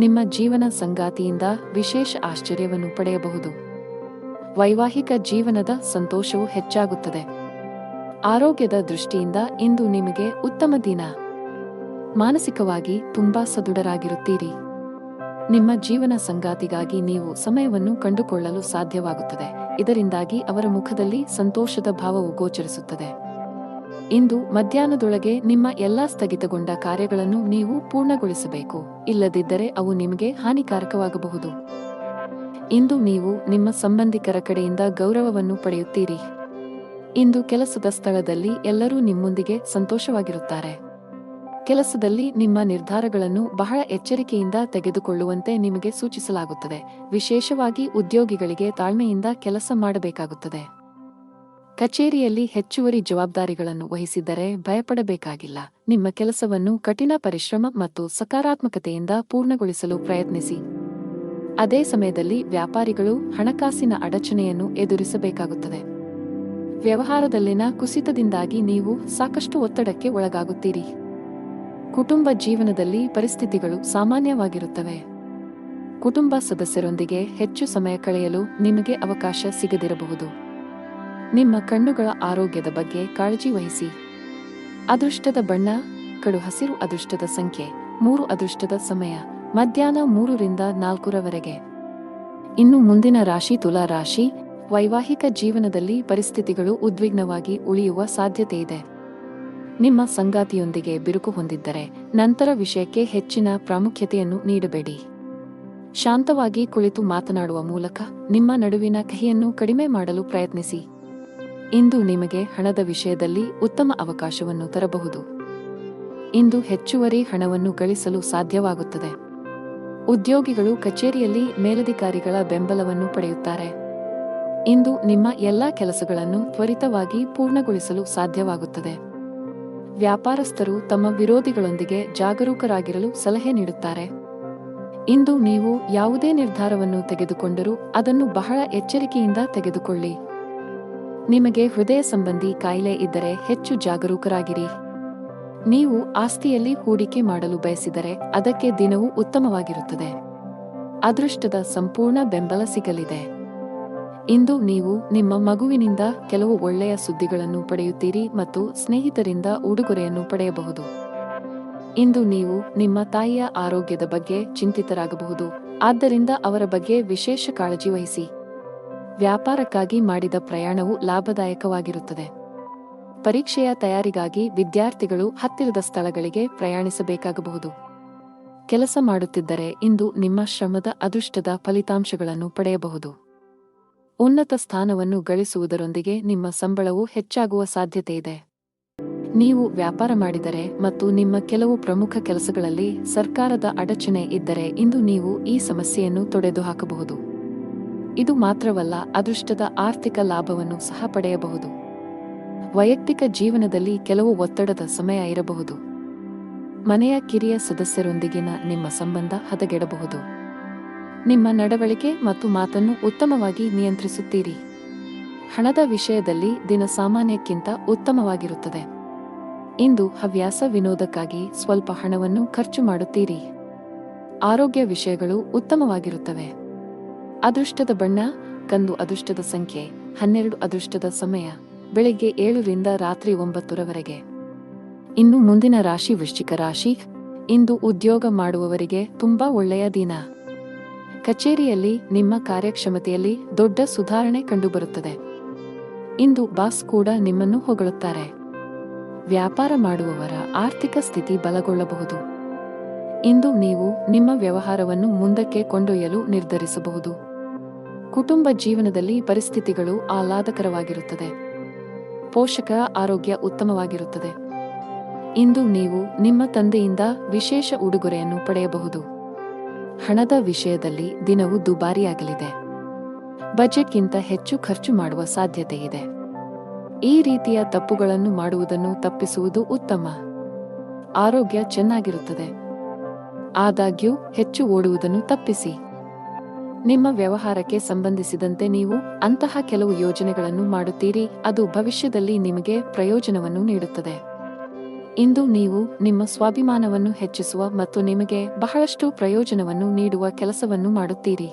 ನಿಮ್ಮ ಜೀವನ ಸಂಗಾತಿಯಿಂದ ವಿಶೇಷ ಆಶ್ಚರ್ಯವನ್ನು ಪಡೆಯಬಹುದು. ವೈವಾಹಿಕ ಜೀವನದ ಸಂತೋಷವು ಹೆಚ್ಚಾಗುತ್ತದೆ. ಆರೋಗ್ಯದ ದೃಷ್ಟಿಯಿಂದ ಇಂದು ನಿಮಗೆ ಉತ್ತಮ ದಿನ. ಮಾನಸಿಕವಾಗಿ ತುಂಬಾ ಸದೃಢರಾಗಿರುತ್ತೀರಿ. ನಿಮ್ಮ ಜೀವನ ಸಂಗಾತಿಗಾಗಿ ನೀವು ಸಮಯವನ್ನು ಕಂಡುಕೊಳ್ಳಲು ಸಾಧ್ಯವಾಗುತ್ತದೆ. ಇದರಿಂದಾಗಿ ಅವರ ಮುಖದಲ್ಲಿ ಸಂತೋಷದ ಭಾವವು ಗೋಚರಿಸುತ್ತದೆ. ಇಂದು ಮಧ್ಯಾಹ್ನದೊಳಗೆ ನಿಮ್ಮ ಎಲ್ಲಾ ಸ್ಥಗಿತಗೊಂಡ ಕಾರ್ಯಗಳನ್ನು ನೀವು ಪೂರ್ಣಗೊಳಿಸಬೇಕು, ಇಲ್ಲದಿದ್ದರೆ ಅವು ನಿಮಗೆ ಹಾನಿಕಾರಕವಾಗಬಹುದು. ಇಂದು ನೀವು ನಿಮ್ಮ ಸಂಬಂಧಿಕರ ಕಡೆಯಿಂದ ಗೌರವವನ್ನು ಪಡೆಯುತ್ತೀರಿ. ಇಂದು ಕೆಲಸದ ಸ್ಥಳದಲ್ಲಿ ಎಲ್ಲರೂ ನಿಮ್ಮೊಂದಿಗೆ ಸಂತೋಷವಾಗಿರುತ್ತಾರೆ. ಕೆಲಸದಲ್ಲಿ ನಿಮ್ಮ ನಿರ್ಧಾರಗಳನ್ನು ಬಹಳ ಎಚ್ಚರಿಕೆಯಿಂದ ತೆಗೆದುಕೊಳ್ಳುವಂತೆ ನಿಮಗೆ ಸೂಚಿಸಲಾಗುತ್ತದೆ. ವಿಶೇಷವಾಗಿ ಉದ್ಯೋಗಿಗಳಿಗೆ ತಾಳ್ಮೆಯಿಂದ ಕೆಲಸ ಮಾಡಬೇಕಾಗುತ್ತದೆ. ಕಚೇರಿಯಲ್ಲಿ ಹೆಚ್ಚುವರಿ ಜವಾಬ್ದಾರಿಗಳನ್ನು ವಹಿಸಿದ್ದರೆ ಭಯಪಡಬೇಕಾಗಿಲ್ಲ. ನಿಮ್ಮ ಕೆಲಸವನ್ನು ಕಠಿಣ ಪರಿಶ್ರಮ ಮತ್ತು ಸಕಾರಾತ್ಮಕತೆಯಿಂದ ಪೂರ್ಣಗೊಳಿಸಲು ಪ್ರಯತ್ನಿಸಿ. ಅದೇ ಸಮಯದಲ್ಲಿ ವ್ಯಾಪಾರಿಗಳು ಹಣಕಾಸಿನ ಅಡಚಣೆಯನ್ನು ಎದುರಿಸಬೇಕಾಗುತ್ತದೆ. ವ್ಯವಹಾರದಲ್ಲಿನ ಕುಸಿತದಿಂದಾಗಿ ನೀವು ಸಾಕಷ್ಟು ಒತ್ತಡಕ್ಕೆ ಒಳಗಾಗುತ್ತೀರಿ. ಕುಟುಂಬ ಜೀವನದಲ್ಲಿ ಪರಿಸ್ಥಿತಿಗಳು ಸಾಮಾನ್ಯವಾಗಿರುತ್ತವೆ. ಕುಟುಂಬ ಸದಸ್ಯರೊಂದಿಗೆ ಹೆಚ್ಚು ಸಮಯ ಕಳೆಯಲು ನಿಮಗೆ ಅವಕಾಶ ಸಿಗದಿರಬಹುದು. ನಿಮ್ಮ ಕಣ್ಣುಗಳ ಆರೋಗ್ಯದ ಬಗ್ಗೆ ಕಾಳಜಿ ವಹಿಸಿ. ಅದೃಷ್ಟದ ಬಣ್ಣ ಕಡು ಹಸಿರು. ಅದೃಷ್ಟದ ಸಂಖ್ಯೆ 3. ಅದೃಷ್ಟದ ಸಮಯ ಮಧ್ಯಾಹ್ನ 3 ರಿಂದ 4 ರವರೆಗೆ. ಇನ್ನು ಮುಂದಿನ ರಾಶಿ ತುಲಾ ರಾಶಿ. ವೈವಾಹಿಕ ಜೀವನದಲ್ಲಿ ಪರಿಸ್ಥಿತಿಗಳು ಉದ್ವಿಗ್ನವಾಗಿ ಉಳಿಯುವ ಸಾಧ್ಯತೆಯಿದೆ. ನಿಮ್ಮ ಸಂಗಾತಿಯೊಂದಿಗೆ ಬಿರುಕು ಹೊಂದಿದ್ದರೆ ನಂತರ ವಿಷಯಕ್ಕೆ ಹೆಚ್ಚಿನ ಪ್ರಾಮುಖ್ಯತೆಯನ್ನು ನೀಡಬೇಡಿ. ಶಾಂತವಾಗಿ ಕುಳಿತು ಮಾತನಾಡುವ ಮೂಲಕ ನಿಮ್ಮ ನಡುವಿನ ಕಹಿಯನ್ನು ಕಡಿಮೆ ಮಾಡಲು ಪ್ರಯತ್ನಿಸಿ. ಇಂದು ನಿಮಗೆ ಹಣದ ವಿಷಯದಲ್ಲಿ ಉತ್ತಮ ಅವಕಾಶವನ್ನು ತರಬಹುದು. ಇಂದು ಹೆಚ್ಚುವರಿ ಹಣವನ್ನು ಗಳಿಸಲು ಸಾಧ್ಯವಾಗುತ್ತದೆ. ಉದ್ಯೋಗಿಗಳು ಕಚೇರಿಯಲ್ಲಿ ಮೇಲಧಿಕಾರಿಗಳ ಬೆಂಬಲವನ್ನು ಪಡೆಯುತ್ತಾರೆ. ಇಂದು ನಿಮ್ಮ ಎಲ್ಲಾ ಕೆಲಸಗಳನ್ನು ತ್ವರಿತವಾಗಿ ಪೂರ್ಣಗೊಳಿಸಲು ಸಾಧ್ಯವಾಗುತ್ತದೆ. ವ್ಯಾಪಾರಸ್ಥರು ತಮ್ಮ ವಿರೋಧಿಗಳೊಂದಿಗೆ ಜಾಗರೂಕರಾಗಿರಲು ಸಲಹೆ ನೀಡುತ್ತಾರೆ. ಇಂದು ನೀವು ಯಾವುದೇ ನಿರ್ಧಾರವನ್ನು ತೆಗೆದುಕೊಂಡರೂ ಅದನ್ನು ಬಹಳ ಎಚ್ಚರಿಕೆಯಿಂದ ತೆಗೆದುಕೊಳ್ಳಿ. ನಿಮಗೆ ಹೃದಯ ಸಂಬಂಧಿ ಕಾಯಿಲೆ ಇದ್ದರೆ ಹೆಚ್ಚು ಜಾಗರೂಕರಾಗಿರಿ. ನೀವು ಆಸ್ತಿಯಲ್ಲಿ ಹೂಡಿಕೆ ಮಾಡಲು ಬಯಸಿದರೆ ಅದಕ್ಕೆ ದಿನವೂ ಉತ್ತಮವಾಗಿರುತ್ತದೆ. ಅದೃಷ್ಟದ ಸಂಪೂರ್ಣ ಬೆಂಬಲ ಸಿಗಲಿದೆ. ಇಂದು ನೀವು ನಿಮ್ಮ ಮಗುವಿನಿಂದ ಕೆಲವು ಒಳ್ಳೆಯ ಸುದ್ದಿಗಳನ್ನು ಪಡೆಯುತ್ತೀರಿ ಮತ್ತು ಸ್ನೇಹಿತರಿಂದ ಉಡುಗೊರೆಯನ್ನು ಪಡೆಯಬಹುದು. ಇಂದು ನೀವು ನಿಮ್ಮ ತಾಯಿಯ ಆರೋಗ್ಯದ ಬಗ್ಗೆ ಚಿಂತಿತರಾಗಬಹುದು, ಆದ್ದರಿಂದ ಅವರ ಬಗ್ಗೆ ವಿಶೇಷ ಕಾಳಜಿ ವಹಿಸಿ. ವ್ಯಾಪಾರಕ್ಕಾಗಿ ಮಾಡಿದ ಪ್ರಯಾಣವು ಲಾಭದಾಯಕವಾಗಿರುತ್ತದೆ. ಪರೀಕ್ಷೆಯ ತಯಾರಿಗಾಗಿ ವಿದ್ಯಾರ್ಥಿಗಳು ಹತ್ತಿರದ ಸ್ಥಳಗಳಿಗೆ ಪ್ರಯಾಣಿಸಬೇಕಾಗಬಹುದು. ಕೆಲಸ ಮಾಡುತ್ತಿದ್ದರೆ ಇಂದು ನಿಮ್ಮ ಶ್ರಮದ ಅದೃಷ್ಟದ ಫಲಿತಾಂಶಗಳನ್ನು ಪಡೆಯಬಹುದು. ಉನ್ನತ ಸ್ಥಾನವನ್ನು ಗಳಿಸುವುದರೊಂದಿಗೆ ನಿಮ್ಮ ಸಂಬಳವೂ ಹೆಚ್ಚಾಗುವ ಸಾಧ್ಯತೆಯಿದೆ. ನೀವು ವ್ಯಾಪಾರ ಮಾಡಿದರೆ ಮತ್ತು ನಿಮ್ಮ ಕೆಲವು ಪ್ರಮುಖ ಕೆಲಸಗಳಲ್ಲಿ ಸರ್ಕಾರದ ಅಡಚಣೆ ಇದ್ದರೆ ಇಂದು ನೀವು ಈ ಸಮಸ್ಯೆಯನ್ನು ತೊಡೆದುಹಾಕಬಹುದು. ಇದು ಮಾತ್ರವಲ್ಲ, ಅದೃಷ್ಟದ ಆರ್ಥಿಕ ಲಾಭವನ್ನು ಸಹ ಪಡೆಯಬಹುದು. ವೈಯಕ್ತಿಕ ಜೀವನದಲ್ಲಿ ಕೆಲವು ಒತ್ತಡದ ಸಮಯ ಇರಬಹುದು. ಮನೆಯ ಕಿರಿಯ ಸದಸ್ಯರೊಂದಿಗಿನ ನಿಮ್ಮ ಸಂಬಂಧ ಹದಗೆಡಬಹುದು. ನಿಮ್ಮ ನಡವಳಿಕೆ ಮತ್ತು ಮಾತನ್ನು ಉತ್ತಮವಾಗಿ ನಿಯಂತ್ರಿಸುತ್ತೀರಿ. ಹಣದ ವಿಷಯದಲ್ಲಿ ದಿನ ಸಾಮಾನ್ಯಕ್ಕಿಂತ ಉತ್ತಮವಾಗಿರುತ್ತದೆ. ಇಂದು ಹವ್ಯಾಸ ವಿನೋದಕ್ಕಾಗಿ ಸ್ವಲ್ಪ ಹಣವನ್ನು ಖರ್ಚು ಮಾಡುತ್ತೀರಿ. ಆರೋಗ್ಯ ವಿಷಯಗಳು ಉತ್ತಮವಾಗಿರುತ್ತವೆ. ಅದೃಷ್ಟದ ಬಣ್ಣ ಕಂದು. ಅದೃಷ್ಟದ ಸಂಖ್ಯೆ 12. ಅದೃಷ್ಟದ ಸಮಯ ಬೆಳಿಗ್ಗೆ 7 ರಿಂದ ರಾತ್ರಿ 9 ಇನ್ನು ಮುಂದಿನ ರಾಶಿ ವೃಶ್ಚಿಕ ರಾಶಿ. ಇಂದು ಉದ್ಯೋಗ ಮಾಡುವವರಿಗೆ ತುಂಬಾ ಒಳ್ಳೆಯ ದಿನ. ಕಚೇರಿಯಲ್ಲಿ ನಿಮ್ಮ ಕಾರ್ಯಕ್ಷಮತೆಯಲ್ಲಿ ದೊಡ್ಡ ಸುಧಾರಣೆ ಕಂಡುಬರುತ್ತದೆ. ಇಂದು ಬಾಸ್ ಕೂಡ ನಿಮ್ಮನ್ನು ಹೊಗಳುತ್ತಾರೆ. ವ್ಯಾಪಾರ ಮಾಡುವವರ ಆರ್ಥಿಕ ಸ್ಥಿತಿ ಬಲಗೊಳ್ಳಬಹುದು. ಇಂದು ನೀವು ನಿಮ್ಮ ವ್ಯವಹಾರವನ್ನು ಮುಂದಕ್ಕೆ ಕೊಂಡೊಯ್ಯಲು ನಿರ್ಧರಿಸಬಹುದು. ಕುಟುಂಬ ಜೀವನದಲ್ಲಿ ಪರಿಸ್ಥಿತಿಗಳು ಆಹ್ಲಾದಕರವಾಗಿರುತ್ತದೆ. ಪೋಷಕರ ಆರೋಗ್ಯ ಉತ್ತಮವಾಗಿರುತ್ತದೆ. ಇಂದು ನೀವು ನಿಮ್ಮ ತಂದೆಯಿಂದ ವಿಶೇಷ ಉಡುಗೊರೆಯನ್ನು ಪಡೆಯಬಹುದು. ಹಣದ ವಿಷಯದಲ್ಲಿ ದಿನವು ದುಬಾರಿಯಾಗಲಿದೆ. ಬಜೆಟ್ಗಿಂತ ಹೆಚ್ಚು ಖರ್ಚು ಮಾಡುವ ಸಾಧ್ಯತೆಯಿದೆ. ಈ ರೀತಿಯ ತಪ್ಪುಗಳನ್ನು ಮಾಡುವುದನ್ನು ತಪ್ಪಿಸುವುದು ಉತ್ತಮ. ಆರೋಗ್ಯ ಚೆನ್ನಾಗಿರುತ್ತದೆ. ಆದಾಗ್ಯೂ ಹೆಚ್ಚು ಓಡುವುದನ್ನು ತಪ್ಪಿಸಿ. ನಿಮ್ಮ ವ್ಯವಹಾರಕ್ಕೆ ಸಂಬಂಧಿಸಿದಂತೆ ನೀವು ಅಂತಹ ಕೆಲವು ಯೋಜನೆಗಳನ್ನು ಮಾಡುತ್ತೀರಿ, ಅದು ಭವಿಷ್ಯದಲ್ಲಿ ನಿಮಗೆ ಪ್ರಯೋಜನವನ್ನು ನೀಡುತ್ತದೆ. ಇಂದು ನೀವು ನಿಮ್ಮ ಸ್ವಾಭಿಮಾನವನ್ನು ಹೆಚ್ಚಿಸುವ ಮತ್ತು ನಿಮಗೆ ಬಹಳಷ್ಟು ಪ್ರಯೋಜನವನ್ನು ನೀಡುವ ಕೆಲಸವನ್ನು ಮಾಡುತ್ತೀರಿ.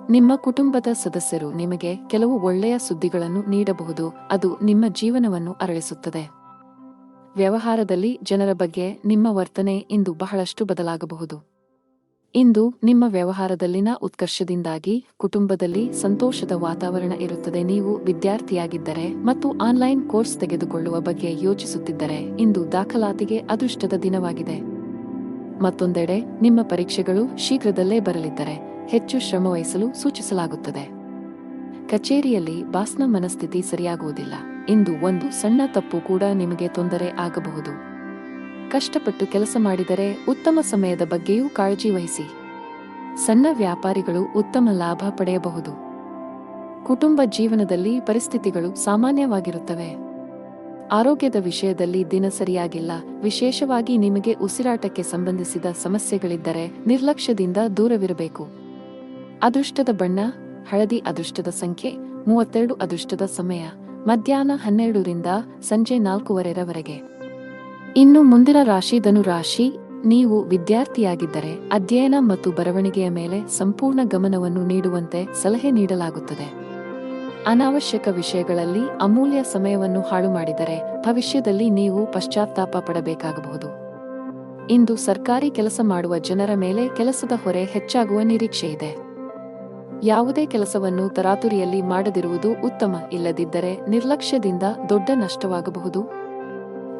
ನಿಮ್ಮ ಕುಟುಂಬದ ಸದಸ್ಯರು ನಿಮಗೆ ಕೆಲವು ಒಳ್ಳೆಯ ಸುದ್ದಿಗಳನ್ನು ನೀಡಬಹುದು, ಅದು ನಿಮ್ಮ ಜೀವನವನ್ನು ಅರಳಿಸುತ್ತದೆ. ವ್ಯವಹಾರದಲ್ಲಿ ಜನರ ಬಗ್ಗೆ ನಿಮ್ಮ ವರ್ತನೆ ಇಂದು ಬಹಳಷ್ಟು ಬದಲಾಗಬಹುದು. ಇಂದು ನಿಮ್ಮ ವ್ಯವಹಾರದಲ್ಲಿನ ಉತ್ಕರ್ಷದಿಂದಾಗಿ ಕುಟುಂಬದಲ್ಲಿ ಸಂತೋಷದ ವಾತಾವರಣ ಇರುತ್ತದೆ. ನೀವು ವಿದ್ಯಾರ್ಥಿಯಾಗಿದ್ದರೆ ಮತ್ತು ಆನ್ಲೈನ್ ಕೋರ್ಸ್ ತೆಗೆದುಕೊಳ್ಳುವ ಬಗ್ಗೆ ಯೋಚಿಸುತ್ತಿದ್ದರೆ ಇಂದು ದಾಖಲಾತಿಗೆ ಅದೃಷ್ಟದ ದಿನವಾಗಿದೆ. ಮತ್ತೊಂದೆಡೆ ನಿಮ್ಮ ಪರೀಕ್ಷೆಗಳು ಶೀಘ್ರದಲ್ಲೇ ಬರಲಿದ್ದರೆ ಹೆಚ್ಚು ಶ್ರಮವಹಿಸಲು ಸೂಚಿಸಲಾಗುತ್ತದೆ. ಕಚೇರಿಯಲ್ಲಿ ಬಾಸ್ನ ಮನಸ್ಥಿತಿ ಸರಿಯಾಗುವುದಿಲ್ಲ. ಇಂದು ಒಂದು ಸಣ್ಣ ತಪ್ಪು ಕೂಡ ನಿಮಗೆ ತೊಂದರೆ ಆಗಬಹುದು. ಕಷ್ಟಪಟ್ಟು ಕೆಲಸ ಮಾಡಿದರೆ ಉತ್ತಮ ಸಮಯದ ಬಗ್ಗೆಯೂ ಕಾಳಜಿ ವಹಿಸಿ. ಸಣ್ಣ ವ್ಯಾಪಾರಿಗಳು ಉತ್ತಮ ಲಾಭ ಪಡೆಯಬಹುದು. ಕುಟುಂಬ ಜೀವನದಲ್ಲಿ ಪರಿಸ್ಥಿತಿಗಳು ಸಾಮಾನ್ಯವಾಗಿರುತ್ತವೆ. ಆರೋಗ್ಯದ ವಿಷಯದಲ್ಲಿ ದಿನ ಸರಿಯಾಗಿಲ್ಲ. ವಿಶೇಷವಾಗಿ ನಿಮಗೆ ಉಸಿರಾಟಕ್ಕೆ ಸಂಬಂಧಿಸಿದ ಸಮಸ್ಯೆಗಳಿದ್ದರೆ ನಿರ್ಲಕ್ಷ್ಯದಿಂದ ದೂರವಿರಬೇಕು. ಅದೃಷ್ಟದ ಬಣ್ಣ ಹಳದಿ. ಅದೃಷ್ಟದ ಸಂಖ್ಯೆ 32. ಅದೃಷ್ಟದ ಸಮಯ ಮಧ್ಯಾಹ್ನ 12 ರಿಂದ ಸಂಜೆ 4 ಇನ್ನು ಮುಂದಿನ ರಾಶಿ ಧನು ರಾಶಿ. ನೀವು ವಿದ್ಯಾರ್ಥಿಯಾಗಿದ್ದರೆ ಅಧ್ಯಯನ ಮತ್ತು ಬರವಣಿಗೆಯ ಮೇಲೆ ಸಂಪೂರ್ಣ ಗಮನವನ್ನು ನೀಡುವಂತೆ ಸಲಹೆ ನೀಡಲಾಗುತ್ತದೆ. ಅನಾವಶ್ಯಕ ವಿಷಯಗಳಲ್ಲಿ ಅಮೂಲ್ಯ ಸಮಯವನ್ನು ಹಾಳು ಮಾಡಿದರೆ ಭವಿಷ್ಯದಲ್ಲಿ ನೀವು ಪಶ್ಚಾತ್ತಾಪ ಪಡಬೇಕಾಗಬಹುದು. ಇಂದು ಸರ್ಕಾರಿ ಕೆಲಸ ಮಾಡುವ ಜನರ ಮೇಲೆ ಕೆಲಸದ ಹೊರೆ ಹೆಚ್ಚಾಗುವ ನಿರೀಕ್ಷೆಯಿದೆ. ಯಾವುದೇ ಕೆಲಸವನ್ನು ತರಾತುರಿಯಲ್ಲಿ ಮಾಡದಿರುವುದು ಉತ್ತಮ. ಇಲ್ಲದಿದ್ದರೆ ನಿರ್ಲಕ್ಷ್ಯದಿಂದ ದೊಡ್ಡ ನಷ್ಟವಾಗಬಹುದು.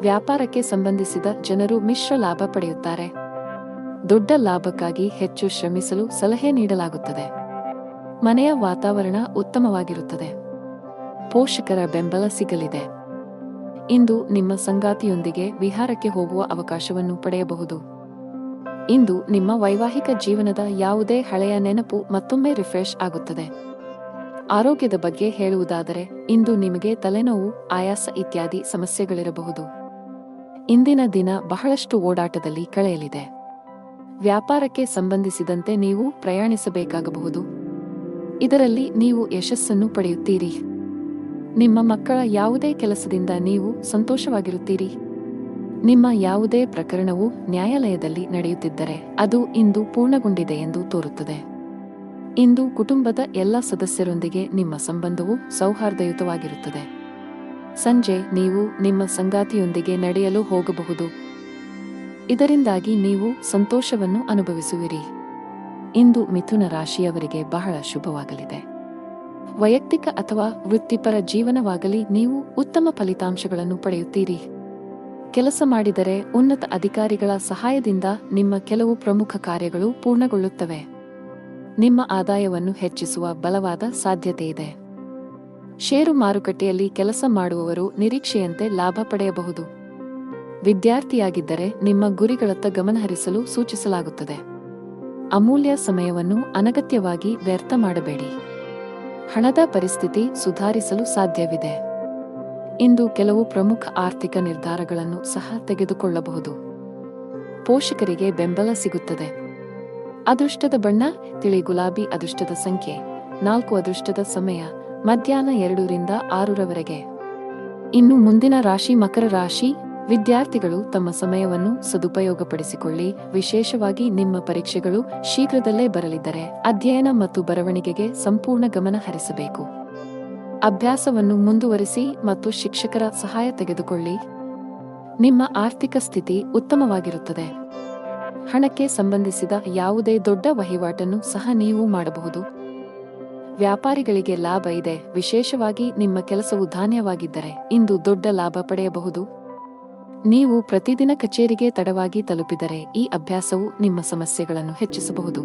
ವ್ಯಾಪಾರಕ್ಕೆ ಸಂಬಂಧಿಸಿದ ಜನರು ಮಿಶ್ರ ಲಾಭ ಪಡೆಯುತ್ತಾರೆ. ದೊಡ್ಡ ಲಾಭಕ್ಕಾಗಿ ಹೆಚ್ಚು ಶ್ರಮಿಸಲು ಸಲಹೆ ನೀಡಲಾಗುತ್ತದೆ. ಮನೆಯ ವಾತಾವರಣ ಉತ್ತಮವಾಗಿರುತ್ತದೆ. ಪೋಷಕರ ಬೆಂಬಲ ಸಿಗಲಿದೆ. ಇಂದು ನಿಮ್ಮ ಸಂಗಾತಿಯೊಂದಿಗೆ ವಿಹಾರಕ್ಕೆ ಹೋಗುವ ಅವಕಾಶವನ್ನು ಪಡೆಯಬಹುದು. ಇಂದು ನಿಮ್ಮ ವೈವಾಹಿಕ ಜೀವನದ ಯಾವುದೇ ಹಳೆಯ ನೆನಪು ಮತ್ತೊಮ್ಮೆ ರಿಫ್ರೆಶ್ ಆಗುತ್ತದೆ. ಆರೋಗ್ಯದ ಬಗ್ಗೆ ಹೇಳುವುದಾದರೆ ಇಂದು ನಿಮಗೆ ತಲೆನೋವು, ಆಯಾಸ ಇತ್ಯಾದಿ ಸಮಸ್ಯೆಗಳಿರಬಹುದು. ಇಂದಿನ ದಿನ ಬಹಳಷ್ಟು ಓಡಾಟದಲ್ಲಿ ಕಳೆಯಲಿದೆ. ವ್ಯಾಪಾರಕ್ಕೆ ಸಂಬಂಧಿಸಿದಂತೆ ನೀವು ಪ್ರಯಾಣಿಸಬೇಕಾಗಬಹುದು. ಇದರಲ್ಲಿ ನೀವು ಯಶಸ್ಸನ್ನು ಪಡೆಯುತ್ತೀರಿ. ನಿಮ್ಮ ಮಕ್ಕಳ ಯಾವುದೇ ಕೆಲಸದಿಂದ ನೀವು ಸಂತೋಷವಾಗಿರುತ್ತೀರಿ. ನಿಮ್ಮ ಯಾವುದೇ ಪ್ರಕರಣವು ನ್ಯಾಯಾಲಯದಲ್ಲಿ ನಡೆಯುತ್ತಿದ್ದರೆ ಅದು ಇಂದು ಪೂರ್ಣಗೊಂಡಿದೆ ಎಂದು ತೋರುತ್ತದೆ. ಇಂದು ಕುಟುಂಬದ ಎಲ್ಲ ಸದಸ್ಯರೊಂದಿಗೆ ನಿಮ್ಮ ಸಂಬಂಧವು ಸೌಹಾರ್ದಯುತವಾಗಿರುತ್ತದೆ. ಸಂಜೆ ನೀವು ನಿಮ್ಮ ಸಂಗಾತಿಯೊಂದಿಗೆ ನಡೆಯಲು ಹೋಗಬಹುದು. ಇದರಿಂದಾಗಿ ನೀವು ಸಂತೋಷವನ್ನು ಅನುಭವಿಸುವಿರಿ. ಇಂದು ಮಿಥುನ ರಾಶಿಯವರಿಗೆ ಬಹಳ ಶುಭವಾಗಲಿದೆ. ವೈಯಕ್ತಿಕ ಅಥವಾ ವೃತ್ತಿಪರ ಜೀವನವಾಗಲಿ ನೀವು ಉತ್ತಮ ಫಲಿತಾಂಶಗಳನ್ನು ಪಡೆಯುತ್ತೀರಿ. ಕೆಲಸ ಮಾಡಿದರೆ ಉನ್ನತ ಅಧಿಕಾರಿಗಳ ಸಹಾಯದಿಂದ ನಿಮ್ಮ ಕೆಲವು ಪ್ರಮುಖ ಕಾರ್ಯಗಳು ಪೂರ್ಣಗೊಳ್ಳುತ್ತವೆ. ನಿಮ್ಮ ಆದಾಯವನ್ನು ಹೆಚ್ಚಿಸುವ ಬಲವಾದ ಸಾಧ್ಯತೆಯಿದೆ. ಷೇರು ಮಾರುಕಟ್ಟೆಯಲ್ಲಿ ಕೆಲಸ ಮಾಡುವವರು ನಿರೀಕ್ಷೆಯಂತೆ ಲಾಭ ಪಡೆಯಬಹುದು. ವಿದ್ಯಾರ್ಥಿಯಾಗಿದ್ದರೆ ನಿಮ್ಮ ಗುರಿಗಳತ್ತ ಗಮನಹರಿಸಲು ಸೂಚಿಸಲಾಗುತ್ತದೆ. ಅಮೂಲ್ಯ ಸಮಯವನ್ನು ಅನಗತ್ಯವಾಗಿ ವ್ಯರ್ಥ ಮಾಡಬೇಡಿ. ಹಣದ ಪರಿಸ್ಥಿತಿ ಸುಧಾರಿಸಲು ಸಾಧ್ಯವಿದೆ. ಇಂದು ಕೆಲವು ಪ್ರಮುಖ ಆರ್ಥಿಕ ನಿರ್ಧಾರಗಳನ್ನು ಸಹ ತೆಗೆದುಕೊಳ್ಳಬಹುದು. ಪೋಷಕರಿಗೆ ಬೆಂಬಲ ಸಿಗುತ್ತದೆ. ಅದೃಷ್ಟದ ಬಣ್ಣ ತಿಳಿ ಗುಲಾಬಿ. ಅದೃಷ್ಟದ ಸಂಖ್ಯೆ 4. ಅದೃಷ್ಟದ ಸಮಯ ಮಧ್ಯಾಹ್ನ 2 ರಿಂದ 6 ಇನ್ನು ಮುಂದಿನ ರಾಶಿ ಮಕರ ರಾಶಿ. ವಿದ್ಯಾರ್ಥಿಗಳು ತಮ್ಮ ಸಮಯವನ್ನು ಸದುಪಯೋಗಪಡಿಸಿಕೊಳ್ಳಿ. ವಿಶೇಷವಾಗಿ ನಿಮ್ಮ ಪರೀಕ್ಷೆಗಳು ಶೀಘ್ರದಲ್ಲೇ ಬರಲಿದ್ದರೆ ಅಧ್ಯಯನ ಮತ್ತು ಬರವಣಿಗೆಗೆ ಸಂಪೂರ್ಣ ಗಮನ ಹರಿಸಬೇಕು. ಅಭ್ಯಾಸವನ್ನು ಮುಂದುವರಿಸಿ ಮತ್ತು ಶಿಕ್ಷಕರ ಸಹಾಯ ತೆಗೆದುಕೊಳ್ಳಿ. ನಿಮ್ಮ ಆರ್ಥಿಕ ಸ್ಥಿತಿ ಉತ್ತಮವಾಗಿರುತ್ತದೆ. ಹಣಕ್ಕೆ ಸಂಬಂಧಿಸಿದ ಯಾವುದೇ ದೊಡ್ಡ ವಹಿವಾಟನ್ನು ಸಹ ನೀವು ಮಾಡಬಹುದು. ವ್ಯಾಪಾರಿಗಳಿಗೆ ಲಾಭ ಇದೆ. ವಿಶೇಷವಾಗಿ ನಿಮ್ಮ ಕೆಲಸವು ಧಾನ್ಯವಾಗಿದ್ದರೆ ಇಂದು ದೊಡ್ಡ ಲಾಭ ಪಡೆಯಬಹುದು. ನೀವು ಪ್ರತಿದಿನ ಕಚೇರಿಗೆ ತಡವಾಗಿ ತಲುಪಿದರೆ ಈ ಅಭ್ಯಾಸವು ನಿಮ್ಮ ಸಮಸ್ಯೆಗಳನ್ನು ಹೆಚ್ಚಿಸಬಹುದು.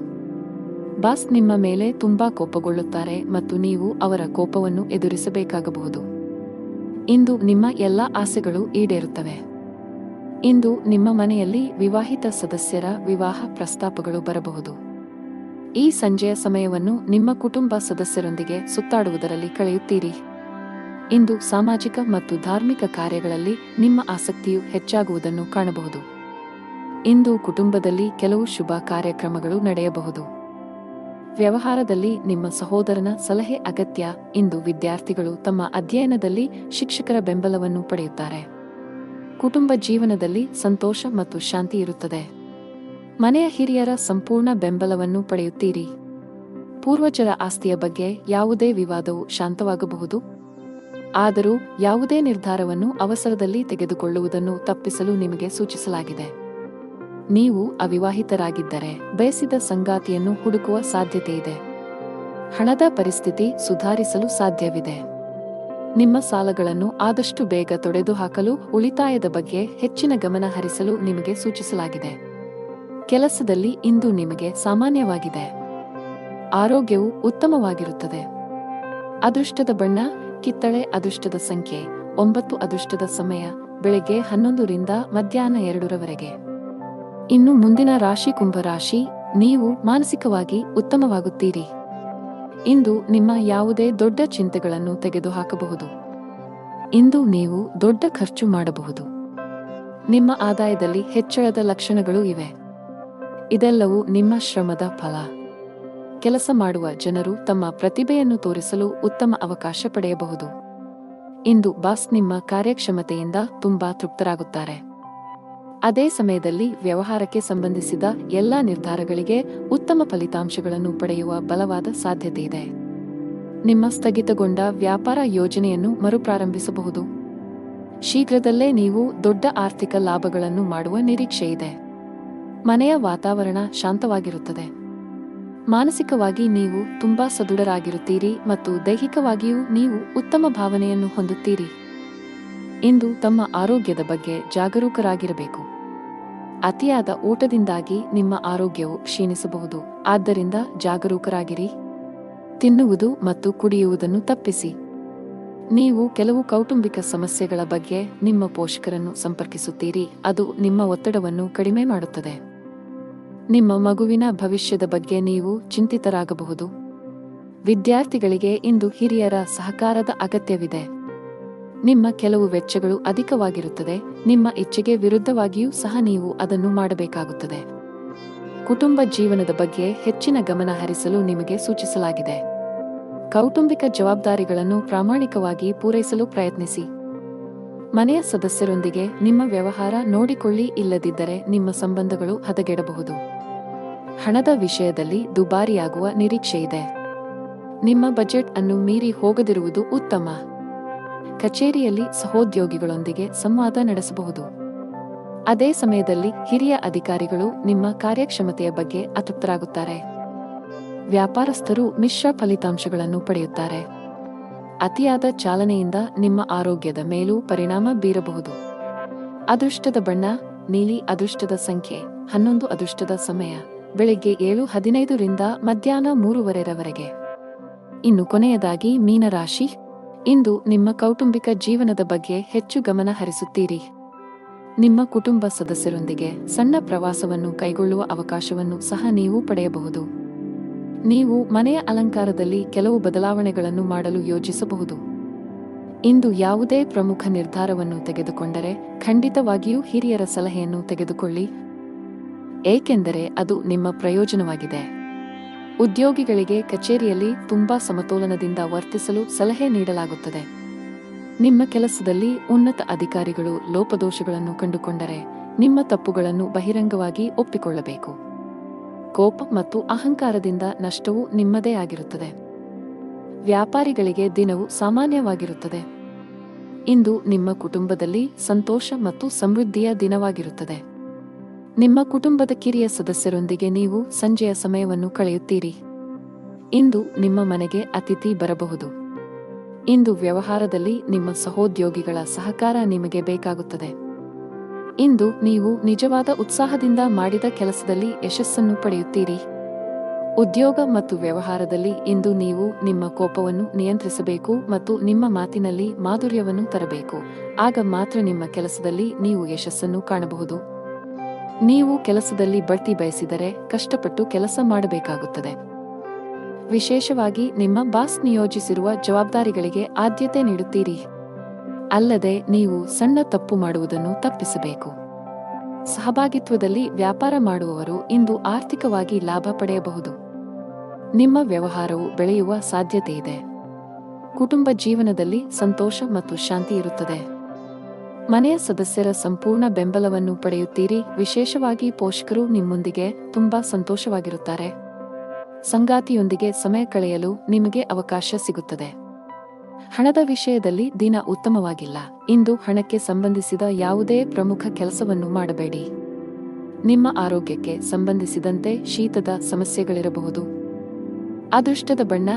ಬಾಸ್ ನಿಮ್ಮ ಮೇಲೆ ತುಂಬಾ ಕೋಪಗೊಳ್ಳುತ್ತಾರೆ ಮತ್ತು ನೀವು ಅವರ ಕೋಪವನ್ನು ಎದುರಿಸಬೇಕಾಗಬಹುದು. ಇಂದು ನಿಮ್ಮ ಎಲ್ಲಾ ಆಸೆಗಳು ಈಡೇರುತ್ತವೆ. ಇಂದು ನಿಮ್ಮ ಮನೆಯಲ್ಲಿ ವಿವಾಹಿತ ಸದಸ್ಯರ ವಿವಾಹ ಪ್ರಸ್ತಾಪಗಳು ಬರಬಹುದು. ಈ ಸಂಜೆಯ ಸಮಯವನ್ನು ನಿಮ್ಮ ಕುಟುಂಬ ಸದಸ್ಯರೊಂದಿಗೆ ಸುತ್ತಾಡುವುದರಲ್ಲಿ ಕಳೆಯುತ್ತೀರಿ. ಇಂದು ಸಾಮಾಜಿಕ ಮತ್ತು ಧಾರ್ಮಿಕ ಕಾರ್ಯಗಳಲ್ಲಿ ನಿಮ್ಮ ಆಸಕ್ತಿಯು ಹೆಚ್ಚಾಗುವುದನ್ನು ಕಾಣಬಹುದು. ಇಂದು ಕುಟುಂಬದಲ್ಲಿ ಕೆಲವು ಶುಭ ಕಾರ್ಯಕ್ರಮಗಳು ನಡೆಯಬಹುದು. ವ್ಯವಹಾರದಲ್ಲಿ ನಿಮ್ಮ ಸಹೋದರನ ಸಲಹೆ ಅಗತ್ಯ. ಇಂದು ವಿದ್ಯಾರ್ಥಿಗಳು ತಮ್ಮ ಅಧ್ಯಯನದಲ್ಲಿ ಶಿಕ್ಷಕರ ಬೆಂಬಲವನ್ನು ಪಡೆಯುತ್ತಾರೆ. ಕುಟುಂಬ ಜೀವನದಲ್ಲಿ ಸಂತೋಷ ಮತ್ತು ಶಾಂತಿ ಇರುತ್ತದೆ. ಮನೆಯ ಹಿರಿಯರ ಸಂಪೂರ್ಣ ಬೆಂಬಲವನ್ನು ಪಡೆಯುತ್ತೀರಿ. ಪೂರ್ವಜರ ಆಸ್ತಿಯ ಬಗ್ಗೆ ಯಾವುದೇ ವಿವಾದವು ಶಾಂತವಾಗಬಹುದು. ಆದರೂ ಯಾವುದೇ ನಿರ್ಧಾರವನ್ನು ಅವಸರದಲ್ಲಿ ತೆಗೆದುಕೊಳ್ಳುವುದನ್ನು ತಪ್ಪಿಸಲು ನಿಮಗೆ ಸೂಚಿಸಲಾಗಿದೆ. ನೀವು ಅವಿವಾಹಿತರಾಗಿದ್ದರೆ ಬಯಸಿದ ಸಂಗಾತಿಯನ್ನು ಹುಡುಕುವ ಸಾಧ್ಯತೆಯಿದೆ. ಹಣದ ಪರಿಸ್ಥಿತಿ ಸುಧಾರಿಸಲು ಸಾಧ್ಯವಿದೆ. ನಿಮ್ಮ ಸಾಲಗಳನ್ನು ಆದಷ್ಟು ಬೇಗ ತೊಡೆದುಹಾಕಲು ಉಳಿತಾಯದ ಬಗ್ಗೆ ಹೆಚ್ಚಿನ ಗಮನ ಹರಿಸಲು ನಿಮಗೆ ಸೂಚಿಸಲಾಗಿದೆ. ಕೆಲಸದಲ್ಲಿ ಇಂದು ನಿಮಗೆ ಸಾಮಾನ್ಯವಾಗಿದೆ. ಆರೋಗ್ಯವು ಉತ್ತಮವಾಗಿರುತ್ತದೆ. ಅದೃಷ್ಟದ ಬಣ್ಣ ಕಿತ್ತಳೆ. ಅದೃಷ್ಟದ ಸಂಖ್ಯೆ 9. ಅದೃಷ್ಟದ ಸಮಯ ಬೆಳಗ್ಗೆ 11 ರಿಂದ ಮಧ್ಯಾಹ್ನ 2 ಇನ್ನು ಮುಂದಿನ ರಾಶಿ ಕುಂಭರಾಶಿ. ನೀವು ಮಾನಸಿಕವಾಗಿ ಉತ್ತಮವಾಗುತ್ತೀರಿ. ಇಂದು ನಿಮ್ಮ ಯಾವುದೇ ದೊಡ್ಡ ಚಿಂತೆಗಳನ್ನು ತೆಗೆದುಹಾಕಬಹುದು. ಇಂದು ನೀವು ದೊಡ್ಡ ಖರ್ಚು ಮಾಡಬಹುದು. ನಿಮ್ಮ ಆದಾಯದಲ್ಲಿ ಹೆಚ್ಚಳದ ಲಕ್ಷಣಗಳು ಇವೆ. ಇದೆಲ್ಲವೂ ನಿಮ್ಮ ಶ್ರಮದ ಫಲ. ಕೆಲಸ ಮಾಡುವ ಜನರು ತಮ್ಮ ಪ್ರತಿಭೆಯನ್ನು ತೋರಿಸಲು ಉತ್ತಮ ಅವಕಾಶ ಪಡೆಯಬಹುದು. ಇಂದು ಬಾಸ್ ನಿಮ್ಮ ಕಾರ್ಯಕ್ಷಮತೆಯಿಂದ ತುಂಬಾ ತೃಪ್ತರಾಗುತ್ತಾರೆ. ಅದೇ ಸಮಯದಲ್ಲಿ ವ್ಯವಹಾರಕ್ಕೆ ಸಂಬಂಧಿಸಿದ ಎಲ್ಲಾ ನಿರ್ಧಾರಗಳಿಗೆ ಉತ್ತಮ ಫಲಿತಾಂಶಗಳನ್ನು ಪಡೆಯುವ ಬಲವಾದ ಸಾಧ್ಯತೆಯಿದೆ. ನಿಮ್ಮ ಸ್ಥಗಿತಗೊಂಡ ವ್ಯಾಪಾರ ಯೋಜನೆಯನ್ನು ಮರುಪ್ರಾರಂಭಿಸಬಹುದು. ಶೀಘ್ರದಲ್ಲೇ ನೀವು ದೊಡ್ಡ ಆರ್ಥಿಕ ಲಾಭಗಳನ್ನು ಮಾಡುವ ನಿರೀಕ್ಷೆಯಿದೆ. ಮನೆಯ ವಾತಾವರಣ ಶಾಂತವಾಗಿರುತ್ತದೆ. ಮಾನಸಿಕವಾಗಿ ನೀವು ತುಂಬಾ ಸದೃಢರಾಗಿರುತ್ತೀರಿ ಮತ್ತು ದೈಹಿಕವಾಗಿಯೂ ನೀವು ಉತ್ತಮ ಭಾವನೆಯನ್ನು ಹೊಂದುತ್ತೀರಿ. ಇಂದು ತಮ್ಮ ಆರೋಗ್ಯದ ಬಗ್ಗೆ ಜಾಗರೂಕರಾಗಿರಬೇಕು. ಅತಿಯಾದ ಊಟದಿಂದಾಗಿ ನಿಮ್ಮ ಆರೋಗ್ಯವು ಕ್ಷೀಣಿಸಬಹುದು. ಆದ್ದರಿಂದ ಜಾಗರೂಕರಾಗಿರಿ. ತಿನ್ನುವುದು ಮತ್ತು ಕುಡಿಯುವುದನ್ನು ತಪ್ಪಿಸಿ. ನೀವು ಕೆಲವು ಕೌಟುಂಬಿಕ ಸಮಸ್ಯೆಗಳ ಬಗ್ಗೆ ನಿಮ್ಮ ಪೋಷಕರನ್ನು ಸಂಪರ್ಕಿಸುತ್ತೀರಿ. ಅದು ನಿಮ್ಮ ಒತ್ತಡವನ್ನು ಕಡಿಮೆ ಮಾಡುತ್ತದೆ. ನಿಮ್ಮ ಮಗುವಿನ ಭವಿಷ್ಯದ ಬಗ್ಗೆ ನೀವು ಚಿಂತಿತರಾಗಬಹುದು. ವಿದ್ಯಾರ್ಥಿಗಳಿಗೆ ಇಂದು ಹಿರಿಯರ ಸಹಕಾರದ ಅಗತ್ಯವಿದೆ. ನಿಮ್ಮ ಕೆಲವು ವೆಚ್ಚಗಳು ಅಧಿಕವಾಗಿರುತ್ತದೆ. ನಿಮ್ಮ ಇಚ್ಛೆಗೆ ವಿರುದ್ಧವಾಗಿಯೂ ಸಹ ನೀವು ಅದನ್ನು ಮಾಡಬೇಕಾಗುತ್ತದೆ. ಕುಟುಂಬ ಜೀವನದ ಬಗ್ಗೆ ಹೆಚ್ಚಿನ ಗಮನ ಹರಿಸಲು ನಿಮಗೆ ಸೂಚಿಸಲಾಗಿದೆ. ಕೌಟುಂಬಿಕ ಜವಾಬ್ದಾರಿಗಳನ್ನು ಪ್ರಾಮಾಣಿಕವಾಗಿ ಪೂರೈಸಲು ಪ್ರಯತ್ನಿಸಿ. ಮನೆಯ ಸದಸ್ಯರೊಂದಿಗೆ ನಿಮ್ಮ ವ್ಯವಹಾರ ನೋಡಿಕೊಳ್ಳಿ. ಇಲ್ಲದಿದ್ದರೆ ನಿಮ್ಮ ಸಂಬಂಧಗಳು ಹದಗೆಡಬಹುದು. ಹಣದ ವಿಷಯದಲ್ಲಿ ದುಬಾರಿಯಾಗುವ ನಿರೀಕ್ಷೆಯಿದೆ. ನಿಮ್ಮ ಬಜೆಟ್ ಅನ್ನು ಮೀರಿ ಹೋಗದಿರುವುದು ಉತ್ತಮ. ಕಚೇರಿಯಲ್ಲಿ ಸಹೋದ್ಯೋಗಿಗಳೊಂದಿಗೆ ಸಂವಾದ ನಡೆಸಬಹುದು. ಅದೇ ಸಮಯದಲ್ಲಿ ಹಿರಿಯ ಅಧಿಕಾರಿಗಳು ನಿಮ್ಮ ಕಾರ್ಯಕ್ಷಮತೆಯ ಬಗ್ಗೆ ಅತೃಪ್ತರಾಗುತ್ತಾರೆ. ವ್ಯಾಪಾರಸ್ಥರು ಮಿಶ್ರ ಫಲಿತಾಂಶಗಳನ್ನು ಪಡೆಯುತ್ತಾರೆ. ಅತಿಯಾದ ಚಾಲನೆಯಿಂದ ನಿಮ್ಮ ಆರೋಗ್ಯದ ಮೇಲೂ ಪರಿಣಾಮ ಬೀರಬಹುದು. ಅದೃಷ್ಟದ ಬಣ್ಣ ನೀಲಿ. ಅದೃಷ್ಟದ ಸಂಖ್ಯೆ 11. ಅದೃಷ್ಟದ ಸಮಯ ಬೆಳಿಗ್ಗೆ 7:15 ರಿಂದ ಮಧ್ಯಾಹ್ನ 3:15 ಇನ್ನು ಕೊನೆಯದಾಗಿ ಮೀನರಾಶಿ. ಇಂದು ನಿಮ್ಮ ಕೌಟುಂಬಿಕ ಜೀವನದ ಬಗ್ಗೆ ಹೆಚ್ಚು ಗಮನ ಹರಿಸುತ್ತೀರಿ. ನಿಮ್ಮ ಕುಟುಂಬ ಸದಸ್ಯರೊಂದಿಗೆ ಸಣ್ಣ ಪ್ರವಾಸವನ್ನು ಕೈಗೊಳ್ಳುವ ಅವಕಾಶವನ್ನು ಸಹ ನೀವು ಪಡೆಯಬಹುದು. ನೀವು ಮನೆಯ ಅಲಂಕಾರದಲ್ಲಿ ಕೆಲವು ಬದಲಾವಣೆಗಳನ್ನು ಮಾಡಲು ಯೋಜಿಸಬಹುದು. ಇಂದು ಯಾವುದೇ ಪ್ರಮುಖ ನಿರ್ಧಾರವನ್ನು ತೆಗೆದುಕೊಂಡರೆ ಖಂಡಿತವಾಗಿಯೂ ಹಿರಿಯರ ಸಲಹೆಯನ್ನು ತೆಗೆದುಕೊಳ್ಳಿ, ಏಕೆಂದರೆ ಅದು ನಿಮ್ಮ ಪ್ರಯೋಜನವಾಗಿದೆ. ಉದ್ಯೋಗಿಗಳಿಗೆ ಕಚೇರಿಯಲ್ಲಿ ತುಂಬಾ ಸಮತೋಲನದಿಂದ ವರ್ತಿಸಲು ಸಲಹೆ ನೀಡಲಾಗುತ್ತದೆ. ನಿಮ್ಮ ಕೆಲಸದಲ್ಲಿ ಉನ್ನತ ಅಧಿಕಾರಿಗಳು ಲೋಪದೋಷಗಳನ್ನು ಕಂಡುಕೊಂಡರೆ ನಿಮ್ಮ ತಪ್ಪುಗಳನ್ನು ಬಹಿರಂಗವಾಗಿ ಒಪ್ಪಿಕೊಳ್ಳಬೇಕು. ಕೋಪ ಮತ್ತು ಅಹಂಕಾರದಿಂದ ನಷ್ಟವು ನಿಮ್ಮದೇ ಆಗಿರುತ್ತದೆ. ವ್ಯಾಪಾರಿಗಳಿಗೆ ದಿನವು ಸಾಮಾನ್ಯವಾಗಿರುತ್ತದೆ. ಇಂದು ನಿಮ್ಮ ಕುಟುಂಬದಲ್ಲಿ ಸಂತೋಷ ಮತ್ತು ಸಮೃದ್ಧಿಯ ದಿನವಾಗಿರುತ್ತದೆ. ನಿಮ್ಮ ಕುಟುಂಬದ ಕಿರಿಯ ಸದಸ್ಯರೊಂದಿಗೆ ನೀವು ಸಂಜೆಯ ಸಮಯವನ್ನು ಕಳೆಯುತ್ತೀರಿ. ಇಂದು ನಿಮ್ಮ ಮನೆಗೆ ಅತಿಥಿ ಬರಬಹುದು. ಇಂದು ವ್ಯವಹಾರದಲ್ಲಿ ನಿಮ್ಮ ಸಹೋದ್ಯೋಗಿಗಳ ಸಹಕಾರ ನಿಮಗೆ ಬೇಕಾಗುತ್ತದೆ. ಇಂದು ನೀವು ನಿಜವಾದ ಉತ್ಸಾಹದಿಂದ ಮಾಡಿದ ಕೆಲಸದಲ್ಲಿ ಯಶಸ್ಸನ್ನು ಪಡೆಯುತ್ತೀರಿ. ಉದ್ಯೋಗ ಮತ್ತು ವ್ಯವಹಾರದಲ್ಲಿ ಇಂದು ನೀವು ನಿಮ್ಮ ಕೋಪವನ್ನು ನಿಯಂತ್ರಿಸಬೇಕು ಮತ್ತು ನಿಮ್ಮ ಮಾತಿನಲ್ಲಿ ಮಾಧುರ್ಯವನ್ನು ತರಬೇಕು. ಆಗ ಮಾತ್ರ ನಿಮ್ಮ ಕೆಲಸದಲ್ಲಿ ನೀವು ಯಶಸ್ಸನ್ನು ಕಾಣಬಹುದು. ನೀವು ಕೆಲಸದಲ್ಲಿ ಬಡ್ತಿ ಬಯಸಿದರೆ ಕಷ್ಟಪಟ್ಟು ಕೆಲಸ ಮಾಡಬೇಕಾಗುತ್ತದೆ. ವಿಶೇಷವಾಗಿ ನಿಮ್ಮ ಬಾಸ್ ನಿಯೋಜಿಸಿರುವ ಜವಾಬ್ದಾರಿಗಳಿಗೆ ಆದ್ಯತೆ ನೀಡುತ್ತೀರಿ. ಅಲ್ಲದೆ ನೀವು ಸಣ್ಣ ತಪ್ಪು ಮಾಡುವುದನ್ನು ತಪ್ಪಿಸಬೇಕು. ಸಹಭಾಗಿತ್ವದಲ್ಲಿ ವ್ಯಾಪಾರ ಮಾಡುವವರು ಇಂದು ಆರ್ಥಿಕವಾಗಿ ಲಾಭ ಪಡೆಯಬಹುದು. ನಿಮ್ಮ ವ್ಯವಹಾರವು ಬೆಳೆಯುವ ಸಾಧ್ಯತೆಯಿದೆ. ಕುಟುಂಬ ಜೀವನದಲ್ಲಿ ಸಂತೋಷ ಮತ್ತು ಶಾಂತಿ ಇರುತ್ತದೆ. ಮನೆಯ ಸದಸ್ಯರ ಸಂಪೂರ್ಣ ಬೆಂಬಲವನ್ನು ಪಡೆಯುತ್ತೀರಿ. ವಿಶೇಷವಾಗಿ ಪೋಷಕರು ನಿಮ್ಮೊಂದಿಗೆ ತುಂಬಾ ಸಂತೋಷವಾಗಿರುತ್ತಾರೆ. ಸಂಗಾತಿಯೊಂದಿಗೆ ಸಮಯ ಕಳೆಯಲು ನಿಮಗೆ ಅವಕಾಶ ಸಿಗುತ್ತದೆ. ಹಣದ ವಿಷಯದಲ್ಲಿ ದಿನ ಉತ್ತಮವಾಗಿಲ್ಲ. ಇಂದು ಹಣಕ್ಕೆ ಸಂಬಂಧಿಸಿದ ಯಾವುದೇ ಪ್ರಮುಖ ಕೆಲಸವನ್ನು ಮಾಡಬೇಡಿ. ನಿಮ್ಮ ಆರೋಗ್ಯಕ್ಕೆ ಸಂಬಂಧಿಸಿದಂತೆ ಶೀತದ ಸಮಸ್ಯೆಗಳಿರಬಹುದು. ಅದೃಷ್ಟದ ಬಣ್ಣ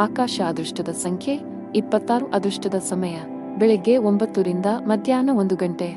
ಆಕಾಶ. ಅದೃಷ್ಟದ ಸಂಖ್ಯೆ 26. ಅದೃಷ್ಟದ ಸಮಯ ಬೆಳಿಗ್ಗೆ 9 ರಿಂದ ಮಧ್ಯಾಹ್ನ 1 ಗಂಟೆ.